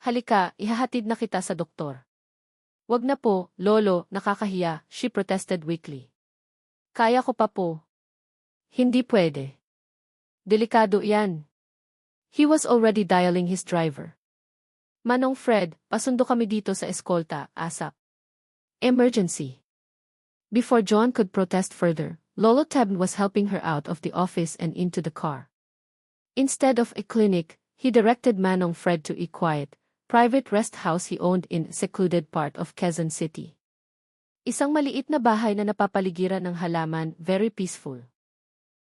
Halika, ihahatid na kita sa doktor. Wag na po, Lolo, nakakahiya, she protested weakly. Kaya ko pa po. Hindi pwede. Delikado yan. He was already dialing his driver. Manong Fred, pasundo kami dito sa eskolta, ASAP. Emergency. Before John could protest further, Lolo Tebn was helping her out of the office and into the car. Instead of a clinic, he directed Manong Fred to a quiet, private rest house he owned in a secluded part of Quezon City. Isang maliit na bahay na napapaligiran ng halaman, very peaceful.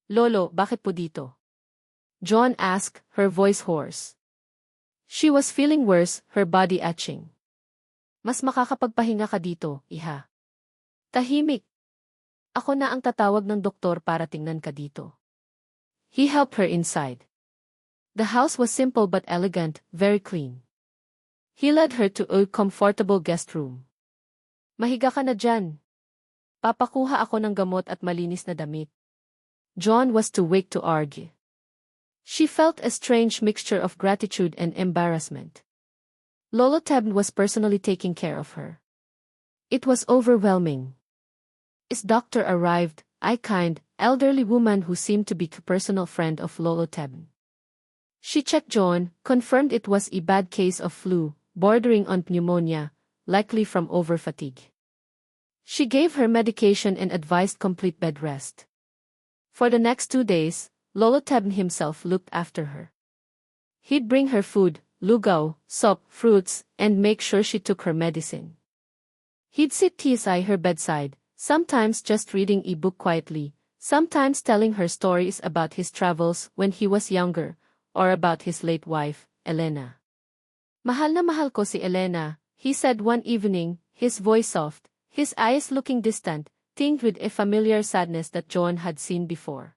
Lolo, bakit po dito? John asked, her voice hoarse. She was feeling worse, her body aching. Mas makakapagpahinga ka dito, iha. Tahimik. Ako na ang tatawag ng doktor para tingnan ka dito. He helped her inside. The house was simple but elegant, very clean. He led her to a comfortable guest room. Mahiga ka na dyan. Papakuha ako ng gamot at malinis na damit. John was too weak to argue. She felt a strange mixture of gratitude and embarrassment. Lolo Tebn was personally taking care of her. It was overwhelming. His doctor arrived, a kind, elderly woman who seemed to be a personal friend of Lolo Tebn. She checked John, confirmed it was a bad case of flu, bordering on pneumonia, likely from overfatigue. She gave her medication and advised complete bed rest. For the next 2 days, Lolo Tebn himself looked after her. He'd bring her food, lugaw, soup, fruits, and make sure she took her medicine. He'd sit beside her bedside, sometimes just reading a book quietly, sometimes telling her stories about his travels when he was younger, or about his late wife, Elena. Mahal na mahal ko si Elena, he said one evening, his voice soft, his eyes looking distant, tinged with a familiar sadness that John had seen before.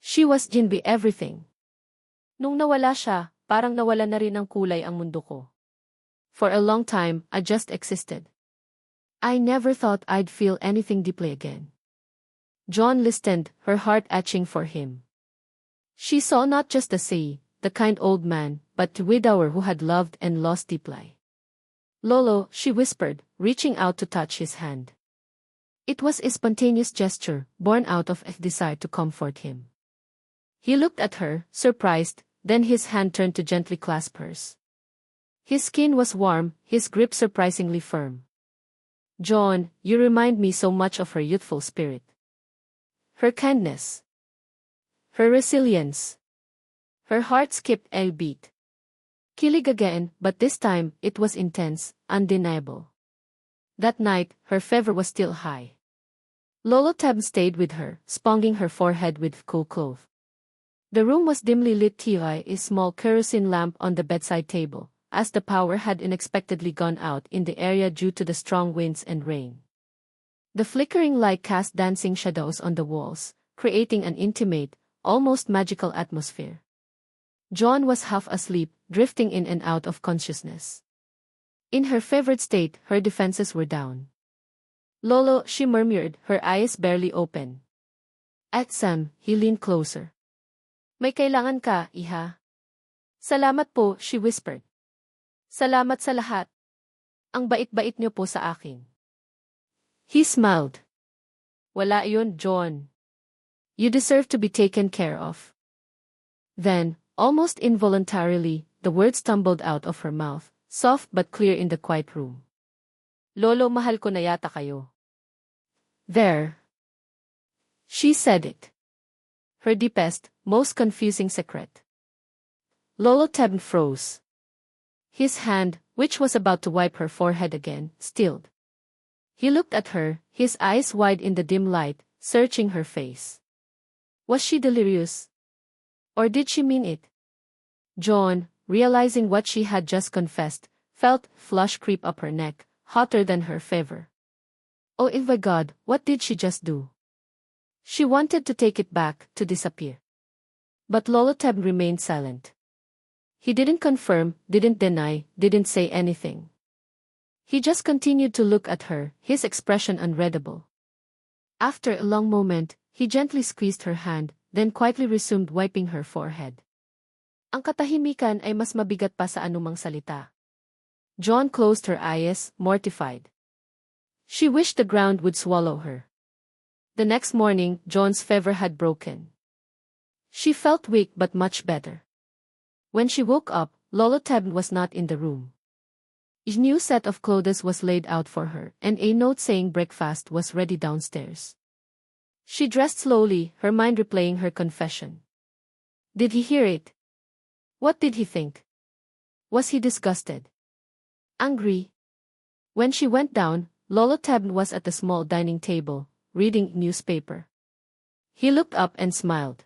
She was Jinbi everything. Nung nawala siya, parang nawala na rin ng kulay ang mundo ko. For a long time, I just existed. I never thought I'd feel anything deeply again. John listened, her heart aching for him. She saw not just the sea, the kind old man, but the widower who had loved and lost deeply. Lolo, she whispered, reaching out to touch his hand. It was a spontaneous gesture, born out of a desire to comfort him. He looked at her, surprised, then his hand turned to gently clasp hers. His skin was warm, his grip surprisingly firm. John, you remind me so much of her youthful spirit. Her kindness. Her resilience. Her heart skipped a beat. Kilig again, but this time, it was intense, undeniable. That night, her fever was still high. Lolo Tebn stayed with her, sponging her forehead with cool cloth. The room was dimly lit by a small kerosene lamp on the bedside table, as the power had unexpectedly gone out in the area due to the strong winds and rain. The flickering light cast dancing shadows on the walls, creating an intimate, almost magical atmosphere. John was half asleep, drifting in and out of consciousness. In her fevered state, her defenses were down. Lolo, she murmured, her eyes barely open. At Sam, he leaned closer. May kailangan ka, iha? Salamat po, she whispered. Salamat sa lahat. Ang bait-bait niyo po sa akin. He smiled. Wala yun, John. You deserve to be taken care of. Then, almost involuntarily, the words tumbled out of her mouth, soft but clear in the quiet room. Lolo, mahal ko na yata kayo. There. She said it. Her deepest, most confusing secret. Lolo Tebn froze. His hand, which was about to wipe her forehead again, stilled. He looked at her, his eyes wide in the dim light, searching her face. Was she delirious? Or did she mean it? John, realizing what she had just confessed, felt flush creep up her neck, hotter than her fever. Oh my God, what did she just do? She wanted to take it back, to disappear. But Loloteb remained silent. He didn't confirm, didn't deny, didn't say anything. He just continued to look at her, his expression unreadable. After a long moment, he gently squeezed her hand, then quietly resumed wiping her forehead. Ang katahimikan ay mas mabigat pa sa anumang salita. John closed her eyes, mortified. She wished the ground would swallow her. The next morning, John's fever had broken. She felt weak but much better. When she woke up, Loloteb was not in the room. A new set of clothes was laid out for her, and a note saying breakfast was ready downstairs. She dressed slowly, her mind replaying her confession. Did he hear it? What did he think? Was he disgusted? Angry? When she went down, Loloteb was at the small dining table, reading newspaper. He looked up and smiled.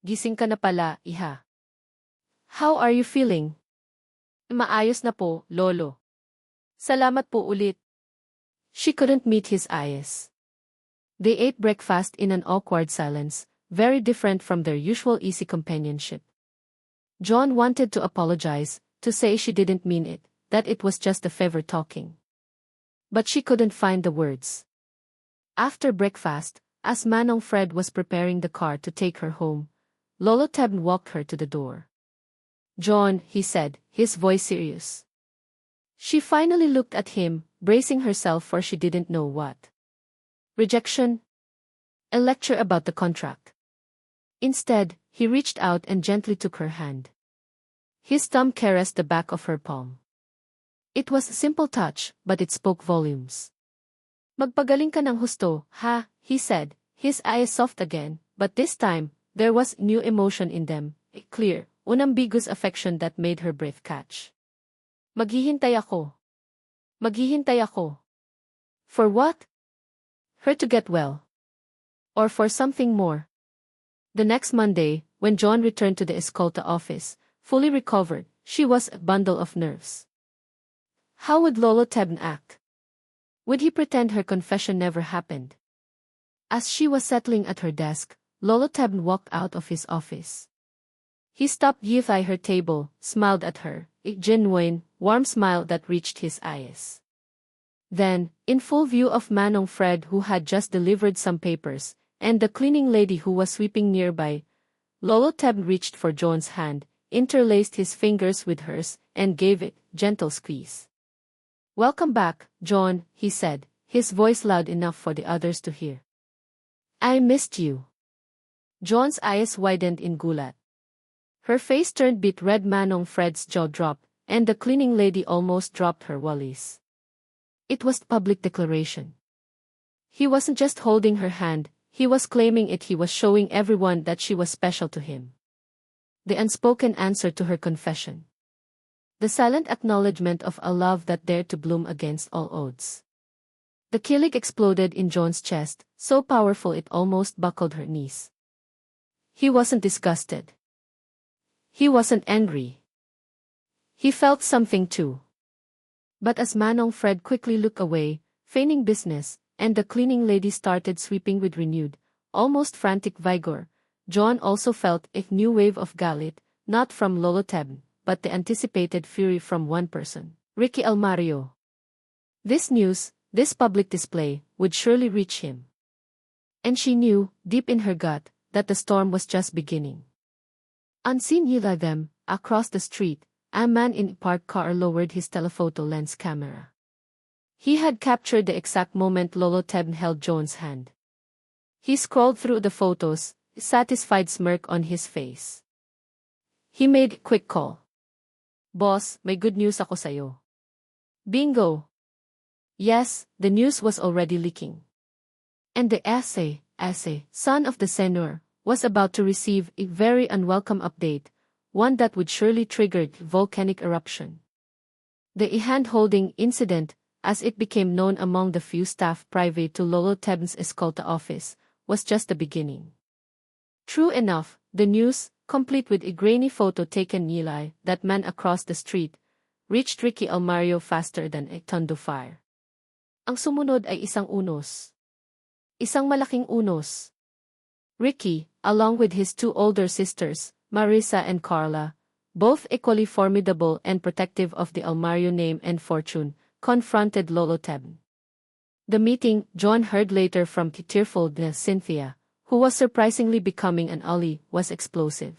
Gising ka na pala, iha. How are you feeling? Maayos na po, Lolo. Salamat po ulit. She couldn't meet his eyes. They ate breakfast in an awkward silence, very different from their usual easy companionship. John wanted to apologize, to say she didn't mean it, that it was just the fever talking. But she couldn't find the words. After breakfast, as Manong Fred was preparing the car to take her home, Loloteb walked her to the door. John, he said, his voice serious. She finally looked at him, bracing herself for she didn't know what. Rejection? A lecture about the contract. Instead, he reached out and gently took her hand. His thumb caressed the back of her palm. It was a simple touch, but it spoke volumes. Magpagaling ka ng husto, ha, he said, his eyes soft again, but this time, there was new emotion in them, a clear, unambiguous affection that made her breath catch. Maghihintay ako. Maghihintay ako. For what? Her to get well. Or for something more. The next Monday, when John returned to the Escolta office, fully recovered, she was a bundle of nerves. How would Loloteb act? Would he pretend her confession never happened? As she was settling at her desk, Loloteb walked out of his office. He stopped by her table, smiled at her, a genuine, warm smile that reached his eyes. Then, in full view of Manong Fred who had just delivered some papers, and the cleaning lady who was sweeping nearby, Loloteb reached for John's hand, interlaced his fingers with hers, and gave it a gentle squeeze. Welcome back, John, he said, his voice loud enough for the others to hear. I missed you. John's eyes widened in gulat. Her face turned beet red. Manong Fred's jaw dropped, and the cleaning lady almost dropped her wallis. It was public declaration. He wasn't just holding her hand, he was claiming it. He was showing everyone that she was special to him. The unspoken answer to her confession. The silent acknowledgement of a love that dared to bloom against all odds. The killing exploded in John's chest, so powerful it almost buckled her knees. He wasn't disgusted. He wasn't angry. He felt something too. But as Manong Fred quickly looked away, feigning business, and the cleaning lady started sweeping with renewed, almost frantic vigor, John also felt a new wave of galit, not from Loloteb, but the anticipated fury from one person, Ricky Almario. This news, this public display, would surely reach him. And she knew, deep in her gut, that the storm was just beginning. Unseen near them, across the street, a man in a parked car lowered his telephoto lens camera. He had captured the exact moment Loloteb held John's hand. He scrolled through the photos, a satisfied smirk on his face. He made a quick call. Boss, may good news ako sayo. Bingo! Yes, the news was already leaking. And the essay, son of the senior, was about to receive a very unwelcome update, one that would surely trigger volcanic eruption. The hand-holding incident, as it became known among the few staff private to Loloteb's Escolta office, was just the beginning. True enough, the news, complete with a grainy photo taken nearly that man across the street, reached Ricky Almario faster than a thunder fire. Ang sumunod ay isang unos. Isang malaking unos. Ricky, along with his two older sisters, Marissa and Carla, both equally formidable and protective of the Almario name and fortune, confronted Lolo Tebn. The meeting, John heard later from the tearful Cynthia, who was surprisingly becoming an ally, was explosive.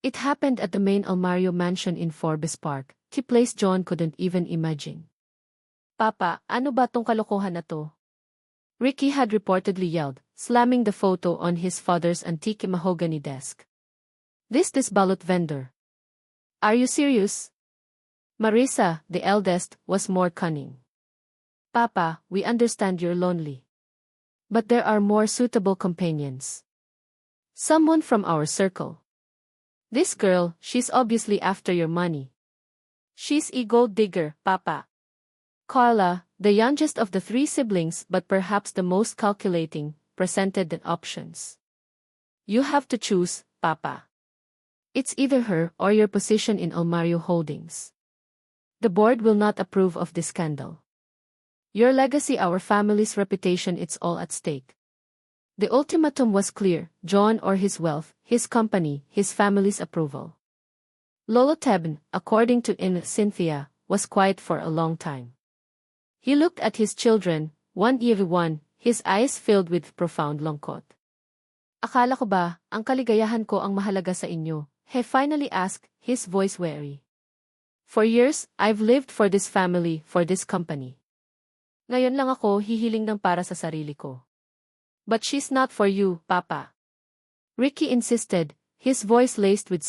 It happened at the main Almario mansion in Forbes Park, a place John couldn't even imagine. Papa, ano ba tong kalokohan na to? Ricky had reportedly yelled, slamming the photo on his father's antique mahogany desk. This balut vendor. Are you serious? Marissa, the eldest, was more cunning. Papa, we understand you're lonely. But there are more suitable companions. Someone from our circle. This girl, she's obviously after your money. She's a gold digger, Papa. Carla, the youngest of the three siblings but perhaps the most calculating, presented the options. You have to choose, Papa. It's either her or your position in Almario Holdings. The board will not approve of this scandal. Your legacy, our family's reputation, it's all at stake. The ultimatum was clear, John or his wealth, his company, his family's approval. Lolo Tebn, according to Cynthia, was quiet for a long time. He looked at his children, one, his eyes filled with profound lungkot. Akala ko ba, ang kaligayahan ko ang mahalaga sa inyo? He finally asked, his voice weary. For years, I've lived for this family, for this company. Ngayon lang ako hihiling ng para sa sarili ko. But she's not for you, Papa. Ricky insisted, his voice laced with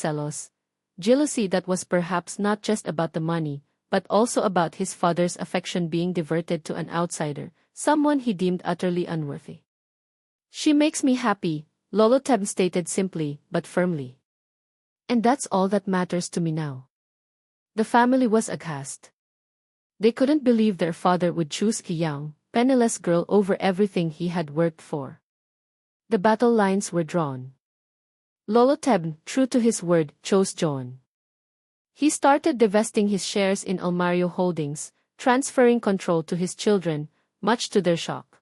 jealousy that was perhaps not just about the money, but also about his father's affection being diverted to an outsider, someone he deemed utterly unworthy. She makes me happy, Lolo Tebn stated simply, but firmly. And that's all that matters to me now. The family was aghast. They couldn't believe their father would choose a young, penniless girl over everything he had worked for. The battle lines were drawn. Lolo Tebn, true to his word, chose John. He started divesting his shares in Almario Holdings, transferring control to his children, much to their shock.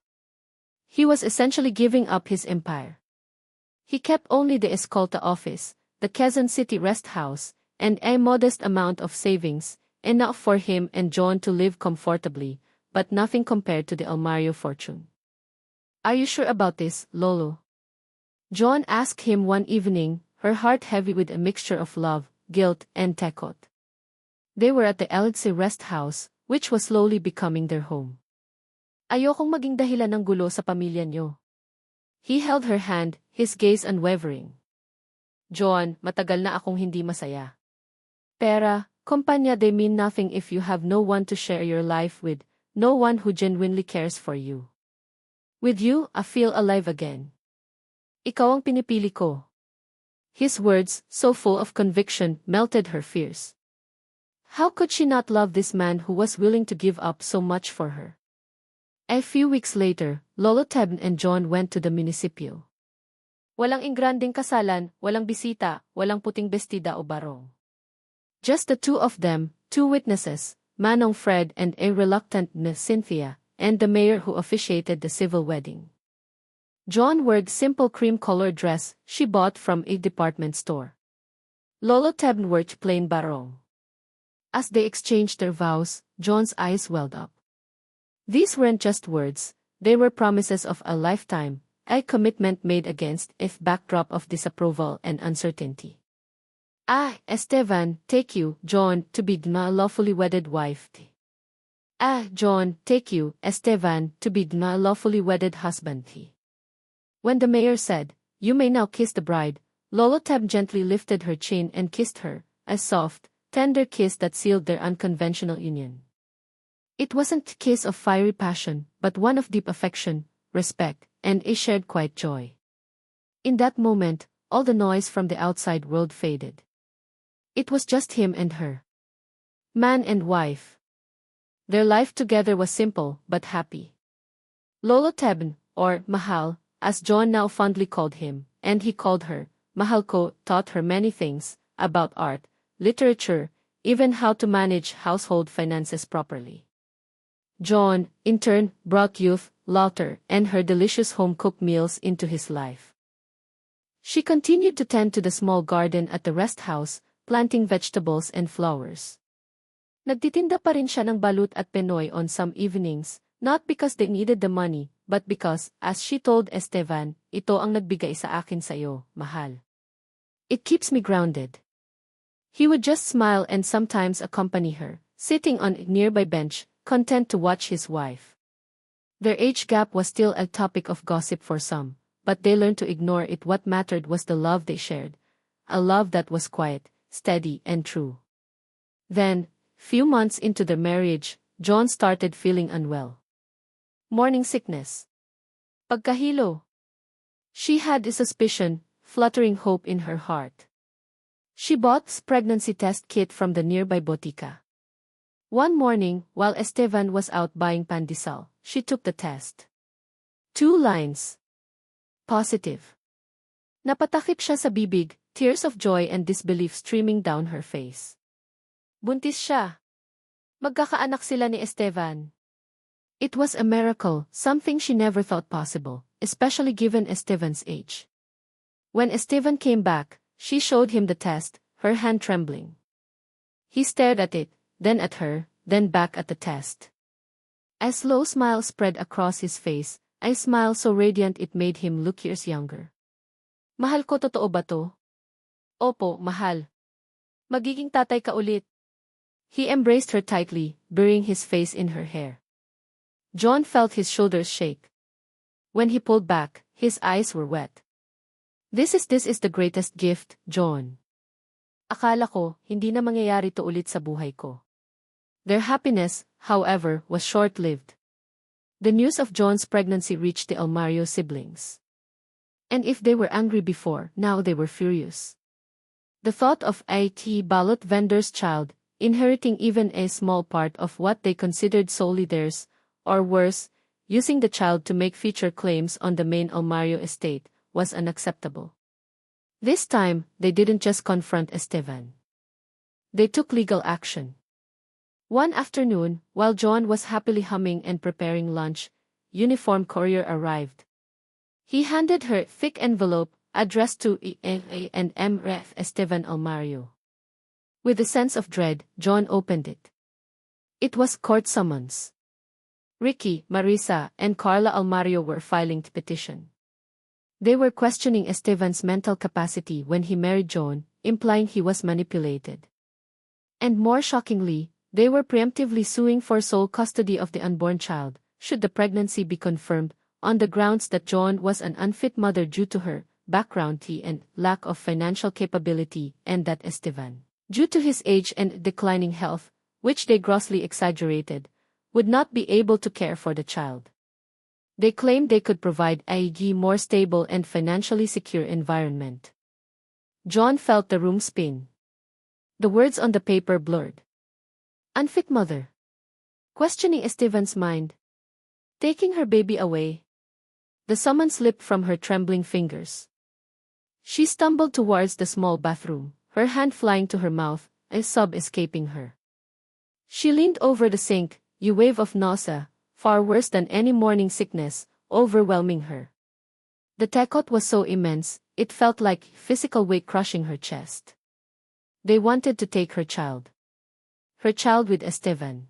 He was essentially giving up his empire. He kept only the Escolta office, the Quezon City rest house, and a modest amount of savings, enough for him and John to live comfortably, but nothing compared to the Almario fortune. Are you sure about this, Lolo? John asked him one evening, her heart heavy with a mixture of love, guilt, and takot. They were at the Elidse rest house, which was slowly becoming their home. Ayokong maging dahilan ng gulo sa pamilya niyo. He held her hand, his gaze unwavering. John, matagal na akong hindi masaya. Pera, kumpanya, they mean nothing if you have no one to share your life with, no one who genuinely cares for you. With you, I feel alive again. Ikaw ang pinipili ko. His words, so full of conviction, melted her fears. How could she not love this man who was willing to give up so much for her? A few weeks later, Lolo Tebn and John went to the munisipyo. Walang ingranding kasalan, walang bisita, walang puting bestida o barong. Just the two of them, two witnesses, Manong Fred and a reluctant Cynthia, and the mayor who officiated the civil wedding. John wore the simple cream-colored dress she bought from a department store. Lolo Tebn wore plain barong. As they exchanged their vows, John's eyes welled up. These weren't just words, they were promises of a lifetime, a commitment made against a backdrop of disapproval and uncertainty. Estevan, take you, John, to be my lawfully wedded wife. John, take you, Estevan, to be my lawfully wedded husband. When the mayor said, "You may now kiss the bride," Lolo Tebn gently lifted her chin and kissed her, a soft, tender kiss that sealed their unconventional union. It wasn't a kiss of fiery passion, but one of deep affection, respect, and a shared quiet joy. In that moment, all the noise from the outside world faded. It was just him and her. Man and wife. Their life together was simple, but happy. Lolo Tebn, or Mahal, as John now fondly called him, and he called her, mahal ko, taught her many things, about art, literature, even how to manage household finances properly. John, in turn, brought youth, laughter, and her delicious home-cooked meals into his life. She continued to tend to the small garden at the rest house, planting vegetables and flowers. Nagtitinda pa rin siya ng balut at penoy on some evenings, not because they needed the money, but because, as she told Estevan, ito ang nagbigay sa akin sa'yo, mahal. It keeps me grounded. He would just smile and sometimes accompany her, sitting on a nearby bench, content to watch his wife. Their age gap was still a topic of gossip for some, but they learned to ignore it. What mattered was the love they shared, a love that was quiet, steady, and true. Then, few months into their marriage, John started feeling unwell. Morning sickness. Pagkahilo. She had a suspicion, fluttering hope in her heart. She bought a pregnancy test kit from the nearby botica. One morning, while Estevan was out buying pandesal, she took the test. 2 lines. Positive. Napatakip siya sa bibig, tears of joy and disbelief streaming down her face. Buntis siya. Magkakaanak sila ni Estevan. It was a miracle, something she never thought possible, especially given Estevan's age. When Estevan came back, she showed him the test, her hand trembling. He stared at it, then at her, then back at the test. A slow smile spread across his face, a smile so radiant it made him look years younger. Mahal ko, totoo ba to? Opo, mahal. Magiging tatay ka ulit. He embraced her tightly, burying his face in her hair. John felt his shoulders shake. When he pulled back, his eyes were wet. This is the greatest gift, John. Akala ko, hindi na mangyayari to ulit sa buhay ko. Their happiness, however, was short-lived. The news of John's pregnancy reached the Almario siblings. And if they were angry before, now they were furious. The thought of a balut vendor's child, inheriting even a small part of what they considered solely theirs, or worse, using the child to make future claims on the main Almario estate, was unacceptable. This time, they didn't just confront Estevan. They took legal action. One afternoon, while John was happily humming and preparing lunch, uniformed courier arrived. He handed her a thick envelope, addressed to E.A. and M.Ref. Estevan Almario. With a sense of dread, John opened it. It was court summons. Ricky, Marisa, and Carla Almario were filing the petition. They were questioning Estevan's mental capacity when he married John, implying he was manipulated. And more shockingly, they were preemptively suing for sole custody of the unborn child, should the pregnancy be confirmed, on the grounds that John was an unfit mother due to her background and lack of financial capability, and that Estevan, due to his age and declining health, which they grossly exaggerated, would not be able to care for the child. They claimed they could provide a more stable and financially secure environment. John felt the room spin. The words on the paper blurred. Unfit mother. Questioning Estevan's mind. Taking her baby away. The summons slipped from her trembling fingers. She stumbled towards the small bathroom, her hand flying to her mouth, a sob escaping her. She leaned over the sink, a wave of nausea, far worse than any morning sickness, overwhelming her. The tegot was so immense, it felt like physical weight crushing her chest. They wanted to take her child. Her child with Estevan.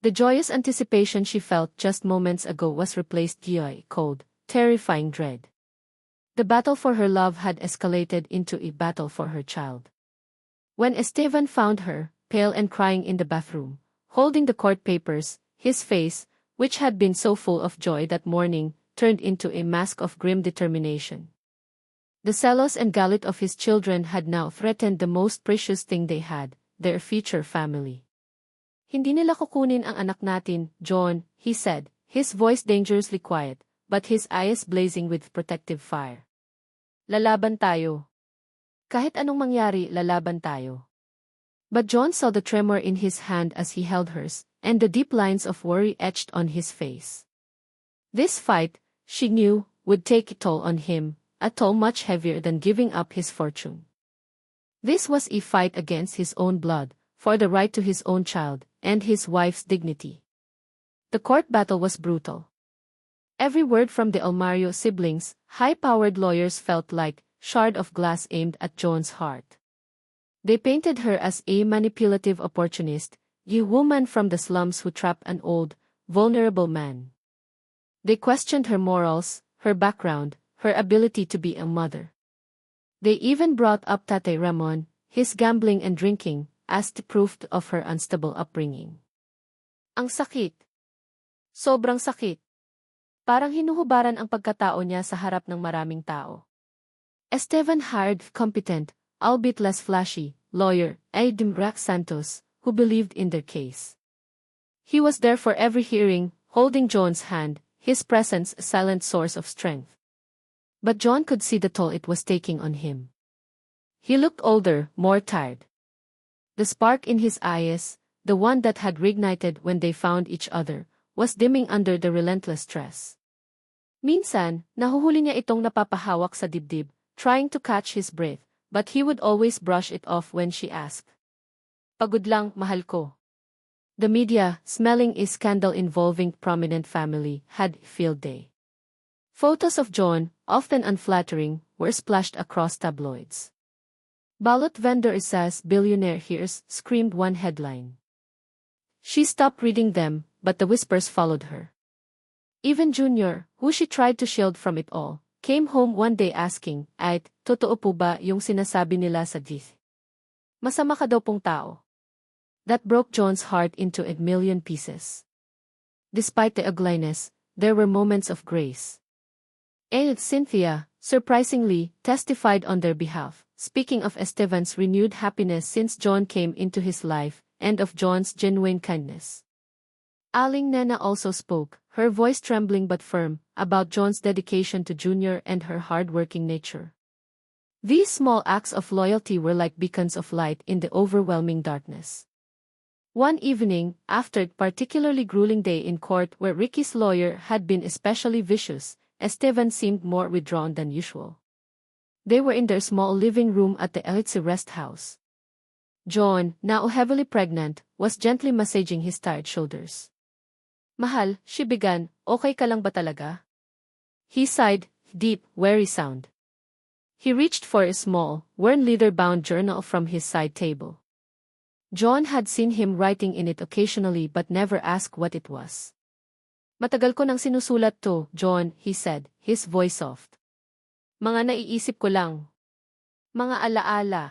The joyous anticipation she felt just moments ago was replaced by cold, terrifying dread. The battle for her love had escalated into a battle for her child. When Estevan found her, pale and crying in the bathroom, holding the court papers, his face, which had been so full of joy that morning, turned into a mask of grim determination. The zealous and gallant of his children had now threatened the most precious thing they had, their future family. Hindi nila kukunin ang anak natin, John, he said, his voice dangerously quiet, but his eyes blazing with protective fire. Lalaban tayo. Kahit anong mangyari, lalaban tayo. But John saw the tremor in his hand as he held hers, and the deep lines of worry etched on his face. This fight, she knew, would take a toll on him, a toll much heavier than giving up his fortune. This was a fight against his own blood, for the right to his own child, and his wife's dignity. The court battle was brutal. Every word from the Almario siblings, high-powered lawyers, felt like shard of glass aimed at Joan's heart. They painted her as a manipulative opportunist, a woman from the slums who trapped an old, vulnerable man. They questioned her morals, her background, her ability to be a mother. They even brought up Tatay Ramon, his gambling and drinking, as the proof of her unstable upbringing. Ang sakit. Sobrang sakit. Parang hinuhubaran ang pagkatao niya sa harap ng maraming tao. Esteban hired competent, albeit less flashy, lawyer, Aidim Rack Santos, who believed in their case. He was there for every hearing, holding Joan's hand, his presence a silent source of strength. But Joan could see the toll it was taking on him. He looked older, more tired. The spark in his eyes, the one that had reignited when they found each other, was dimming under the relentless stress. Minsan, nahuhuli niya itong napapahawak sa dibdib, trying to catch his breath, but he would always brush it off when she asked. Pagod lang, mahal ko. The media, smelling a scandal involving prominent family, had a field day. Photos of Joan, often unflattering, were splashed across tabloids. Balot vendor says billionaire hears, screamed one headline. She stopped reading them, but the whispers followed her. Even Junior, who she tried to shield from it all, came home one day asking, "Ay, totoo po ba yung sinasabi nila sa GIF? Masama ka daw pong tao." That broke Joan's heart into a million pieces. Despite the ugliness, there were moments of grace. And Cynthia, surprisingly, testified on their behalf, speaking of Esteban's renewed happiness since Joan came into his life, and of Joan's genuine kindness. Aling Nena also spoke, her voice trembling but firm, about Joan's dedication to Junior and her hard-working nature. These small acts of loyalty were like beacons of light in the overwhelming darkness. One evening, after a particularly grueling day in court where Ricky's lawyer had been especially vicious, Esteban seemed more withdrawn than usual. They were in their small living room at the Elitse rest house. Joan, now heavily pregnant, was gently massaging his tired shoulders. "Mahal," she began, "okay ka lang ba talaga?" He sighed, deep, weary sound. He reached for a small, worn leather-bound journal from his side table. Joan had seen him writing in it occasionally but never asked what it was. "Matagal ko nang sinusulat to, Joan," he said, his voice soft. "Mga naiisip ko lang. Mga alaala."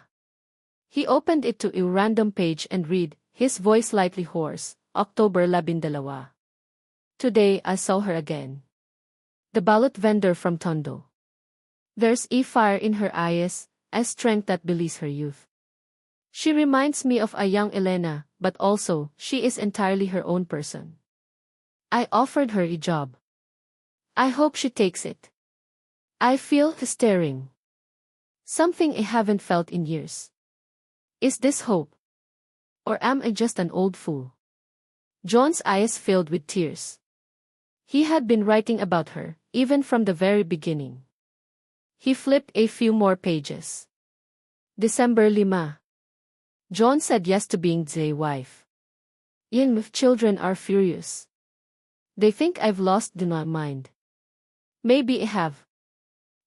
He opened it to a random page and read, his voice slightly hoarse, October 12. "Today I saw her again. The balot vendor from Tondo. There's a fire in her eyes, a strength that belies her youth. She reminds me of a young Elena, but also, she is entirely her own person. I offered her a job. I hope she takes it. I feel staring. Something I haven't felt in years. Is this hope? Or am I just an old fool?" John's eyes filled with tears. He had been writing about her, even from the very beginning. He flipped a few more pages. December 5. John said yes to being Zay's wife. Young children are furious. They think I've lost my mind. Maybe I have.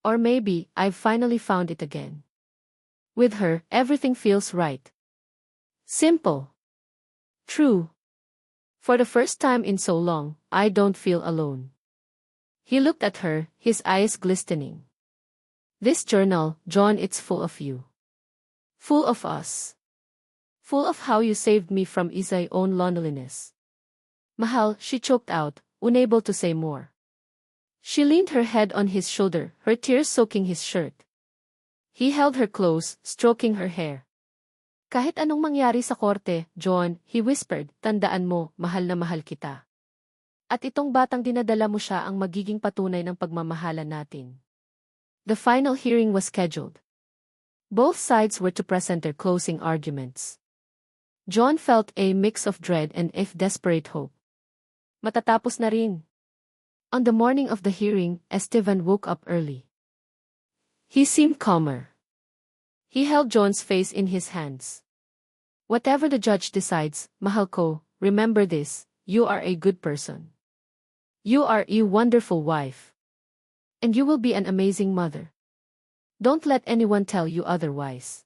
Or maybe I've finally found it again. With her, everything feels right. Simple. True. For the first time in so long, I don't feel alone." He looked at her, his eyes glistening. "This journal, John, it's full of you. Full of us. Full of how you saved me from Isai's own loneliness." "Mahal," she choked out, unable to say more. She leaned her head on his shoulder, her tears soaking his shirt. He held her close, stroking her hair. "Kahit anong mangyari sa korte, John," he whispered, "tandaan mo, mahal na mahal kita. At itong batang dinadala mo siya ang magiging patunay ng pagmamahalan natin." The final hearing was scheduled. Both sides were to present their closing arguments. John felt a mix of dread and a desperate hope. Matatapos na rin. On the morning of the hearing, Esteban woke up early. He seemed calmer. He held John's face in his hands. Whatever the judge decides, mahal ko, remember this, you are a good person. You are a wonderful wife. And you will be an amazing mother. Don't let anyone tell you otherwise.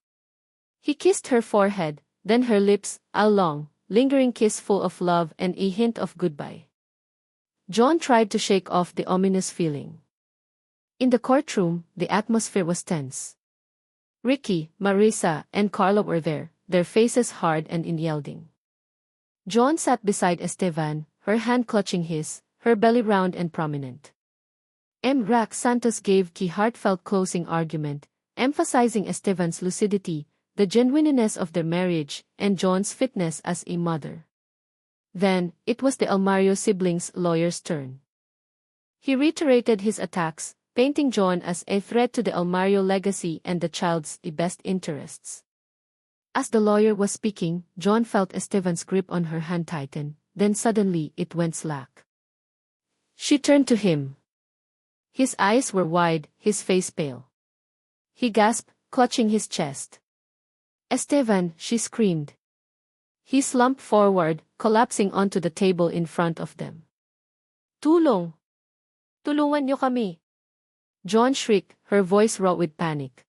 He kissed her forehead, then her lips, a long, lingering kiss full of love and a hint of goodbye. John tried to shake off the ominous feeling. In the courtroom, the atmosphere was tense. Ricky, Marisa, and Carla were there, their faces hard and unyielding. John sat beside Estevan, her hand clutching his, her belly round and prominent. Rack Santos gave key heartfelt closing argument, emphasizing Estevan's lucidity, the genuineness of their marriage, and John's fitness as a mother. Then, it was the Almario siblings' lawyer's turn. He reiterated his attacks, painting John as a threat to the Almario legacy and the child's best interests. As the lawyer was speaking, John felt Estevan's grip on her hand tighten, then suddenly it went slack. She turned to him. His eyes were wide, his face pale. He gasped, clutching his chest. Estevan, she screamed. He slumped forward, collapsing onto the table in front of them. Tulong! Tulungan niyo kami! John shrieked, her voice raw with panic.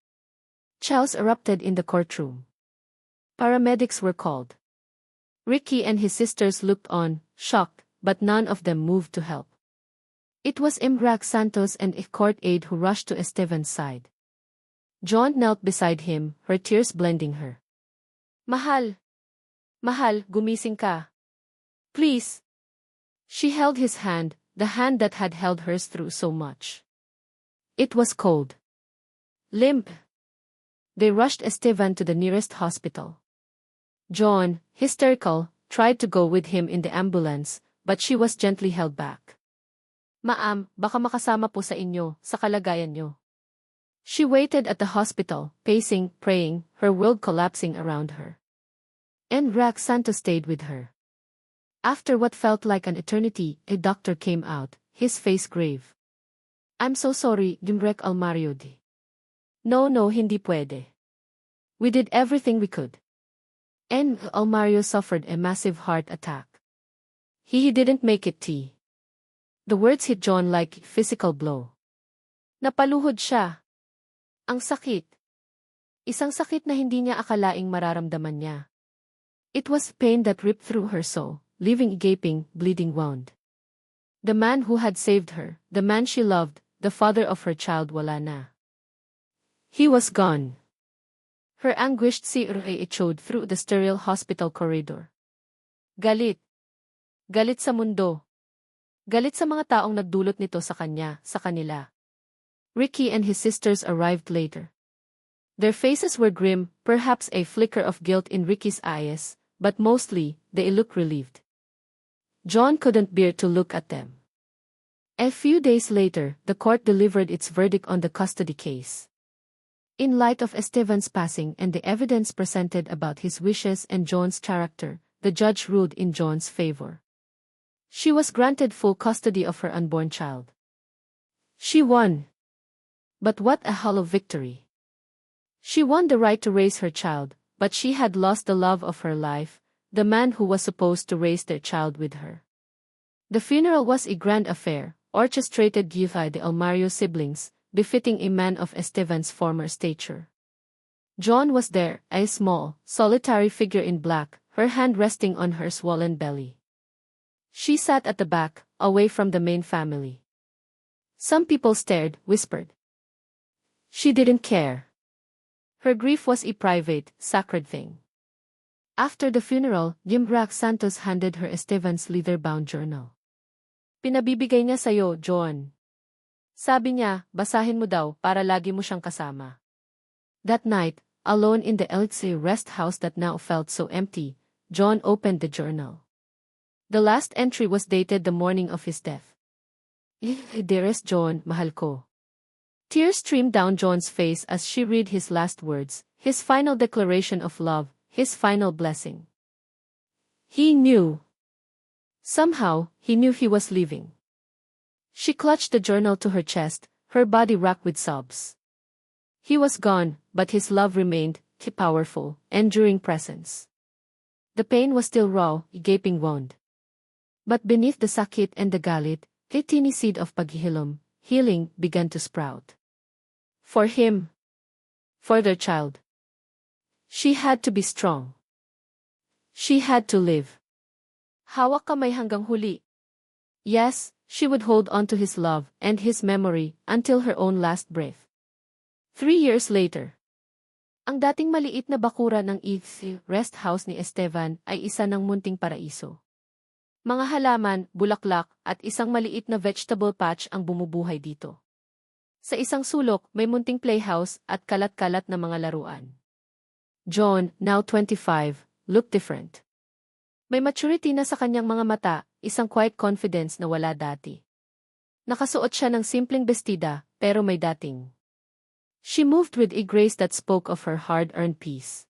Chaos erupted in the courtroom. Paramedics were called. Ricky and his sisters looked on, shocked, but none of them moved to help. It was Rack Santos and a court aide who rushed to Estevan's side. John knelt beside him, her tears blending her. Mahal! Mahal, gumising ka. Please! She held his hand, the hand that had held hers through so much. It was cold. Limp. They rushed Estevan to the nearest hospital. John, hysterical, tried to go with him in the ambulance, but she was gently held back. Ma'am, baka makasama po sa inyo, sa kalagayan nyo. She waited at the hospital, pacing, praying, her world collapsing around her. Rack Santos stayed with her. After what felt like an eternity, a doctor came out, his face grave. I'm so sorry, Dimrek Almario di. No, hindi pwede. We did everything we could. Almario suffered a massive heart attack. He didn't make it tea. The words hit John like a physical blow. Napaluhod siya. Ang sakit. Isang sakit na hindi niya akalaing mararamdaman niya. It was pain that ripped through her soul, leaving a gaping, bleeding wound. The man who had saved her, the man she loved, the father of her child wala na. He was gone. Her anguished CRA echoed through the sterile hospital corridor. Galit. Galit sa mundo. Galit sa mga taong nagdulot nito sa kanya, sa kanila. Ricky and his sisters arrived later. Their faces were grim, perhaps a flicker of guilt in Ricky's eyes, but mostly, they looked relieved. John couldn't bear to look at them. A few days later, the court delivered its verdict on the custody case. In light of Estevan's passing and the evidence presented about his wishes and John's character, the judge ruled in John's favor. She was granted full custody of her unborn child. She won. But what a hollow victory. She won the right to raise her child, but she had lost the love of her life, the man who was supposed to raise their child with her. The funeral was a grand affair, orchestrated by the Almario siblings, befitting a man of Estevan's former stature. John was there, a small, solitary figure in black, her hand resting on her swollen belly. She sat at the back, away from the main family. Some people stared, whispered. She didn't care. Her grief was a private, sacred thing. After the funeral, Rack Santos handed her Estevan's leather-bound journal. Pinabibigay niya sa'yo, John. Sabi niya, basahin mo daw para lagi mo siyang kasama. That night, alone in the Elitse rest house that now felt so empty, John opened the journal. The last entry was dated the morning of his death. Dearest John, mahal ko. Tears streamed down John's face as she read his last words, his final declaration of love, his final blessing. He knew. Somehow, he knew he was leaving. She clutched the journal to her chest, her body racked with sobs. He was gone, but his love remained, a powerful, enduring presence. The pain was still raw, a gaping wound. But beneath the sakit and the galit, a teeny seed of paghihilom, healing, began to sprout. For him. For their child. She had to be strong. She had to live. Hawak kamay hanggang huli. Yes, she would hold on to his love and his memory until her own last breath. 3 years later. Ang dating maliit na bakuran ng rest house ni Estevan ay isa ng munting paraiso. Mga halaman, bulaklak, at isang maliit na vegetable patch ang bumubuhay dito. Sa isang sulok, may munting playhouse at kalat-kalat na mga laruan. John, now 25, looked different. May maturity na sa kanyang mga mata, isang quiet confidence na wala dati. Nakasuot siya ng simpleng bestida, pero may dating. She moved with a grace that spoke of her hard-earned peace.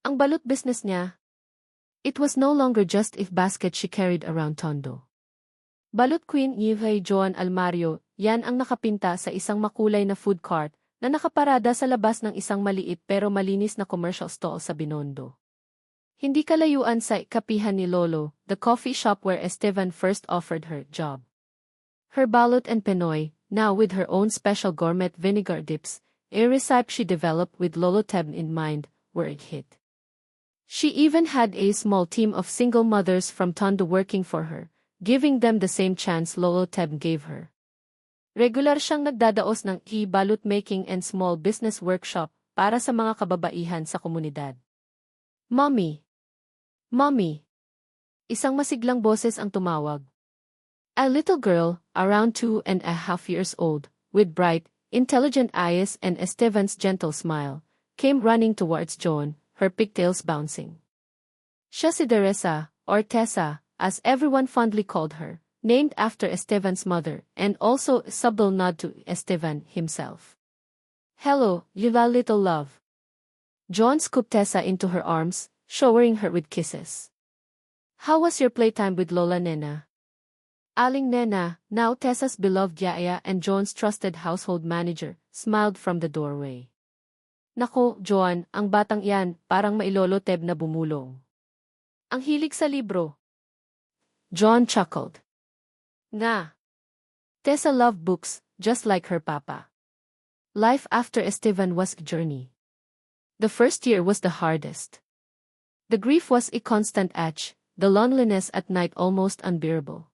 Ang balut business niya, it was no longer just a basket she carried around Tondo. Balut Queen Yvay Joan Almario, yan ang nakapinta sa isang makulay na food cart na nakaparada sa labas ng isang maliit pero malinis na commercial stall sa Binondo. Hindi kalayuan sa kapihan ni Lolo, the coffee shop where Estevan first offered her job. Her balut and penoy, now with her own special gourmet vinegar dips, a recipe she developed with Lolo Teb in mind, were a hit. She even had a small team of single mothers from Tondo working for her, giving them the same chance Lolo Teb gave her. Regular siyang nagdadaos ng balut making and small business workshop para sa mga kababaihan sa komunidad. Mommy! Mommy! Isang masiglang boses ang tumawag. A little girl, around 2.5 years old, with bright, intelligent eyes and Estevan's gentle smile, came running towards John, her pigtails bouncing. Siya si Teresa, or Tessa, as everyone fondly called her, named after Estevan's mother, and also a subtle nod to Estevan himself. Hello, you little love. John scooped Tessa into her arms, showering her with kisses. How was your playtime with Lola Nena? Aling Nena, now Tessa's beloved yaya and John's trusted household manager, smiled from the doorway. Nako, Joan, ang batang yan, parang mailolo Teb na bumulong. Ang hilig sa libro. John chuckled. Nga. Tessa loved books, just like her papa. Life after Estevan was a journey. The first year was the hardest. The grief was a constant etch, the loneliness at night almost unbearable.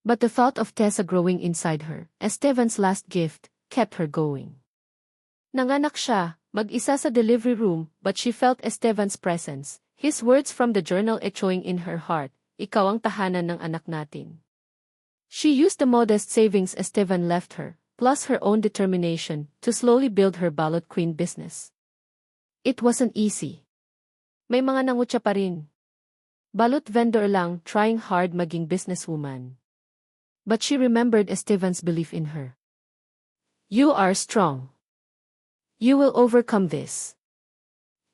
But the thought of Tessa growing inside her, Estevan's last gift, kept her going. Nanganak siya, mag-isa sa delivery room, but she felt Estevan's presence, his words from the journal echoing in her heart, ikaw ang tahanan ng anak natin. She used the modest savings Estevan left her, plus her own determination, to slowly build her Balut Queen business. It wasn't easy. May mga nangutya pa rin. Balut vendor lang, trying hard maging businesswoman. But she remembered Estevan's belief in her. You are strong. You will overcome this.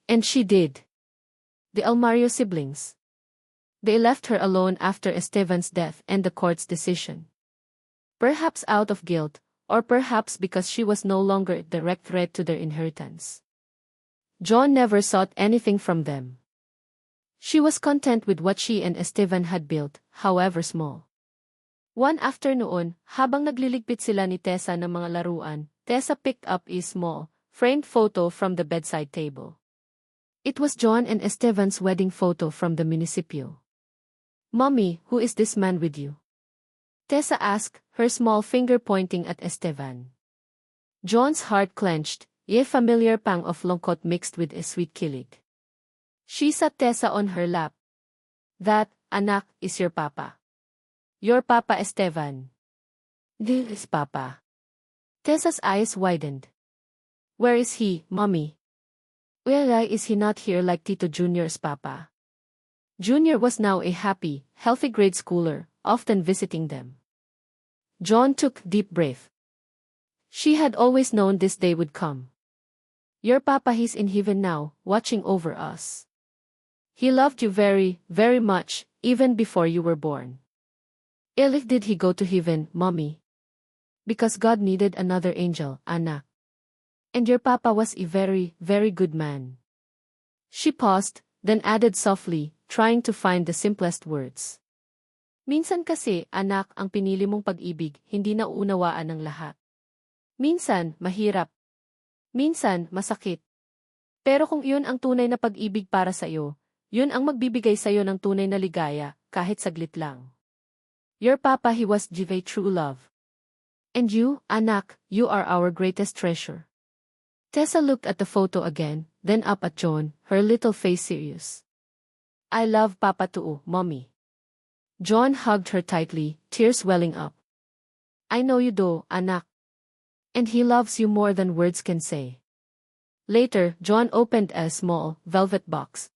And she did. The Almario siblings. They left her alone after Estevan's death and the court's decision. Perhaps out of guilt, or perhaps because she was no longer a direct threat to their inheritance. John never sought anything from them. She was content with what she and Estevan had built, however small. One afternoon, habang nagliligpit sila ni Tessa ng mga laruan, Tessa picked up a small, framed photo from the bedside table. It was John and Estevan's wedding photo from the municipio. Mommy, who is this man with you? Tessa asked, her small finger pointing at Estevan. John's heart clenched, a familiar pang of lungkot mixed with a sweet kilig. She sat Tessa on her lap. That, anak, is your papa. Your Papa Estevan. This is Papa. Tessa's eyes widened. Where is he, Mommy? Why is he not here like Tito Junior's Papa? Junior was now a happy, healthy grade schooler, often visiting them. John took a deep breath. She had always known this day would come. Your Papa is in heaven now, watching over us. He loved you very, very much, even before you were born. If did he go to heaven, Mommy? Because God needed another angel, anak. And your papa was a very, very good man. She paused, then added softly, trying to find the simplest words. Minsan kasi, anak, ang pinili mong pag-ibig, hindi nauunawaan ng lahat. Minsan, mahirap. Minsan, masakit. Pero kung iyon ang tunay na pag-ibig para sa iyo, yun ang magbibigay sa iyo ng tunay na ligaya, kahit saglit lang. Your papa, he was a true love. And you, anak, you are our greatest treasure. Tessa looked at the photo again, then up at John, her little face serious. I love Papa too, Mommy. John hugged her tightly, tears welling up. I know you do, anak. And he loves you more than words can say. Later, John opened a small, velvet box.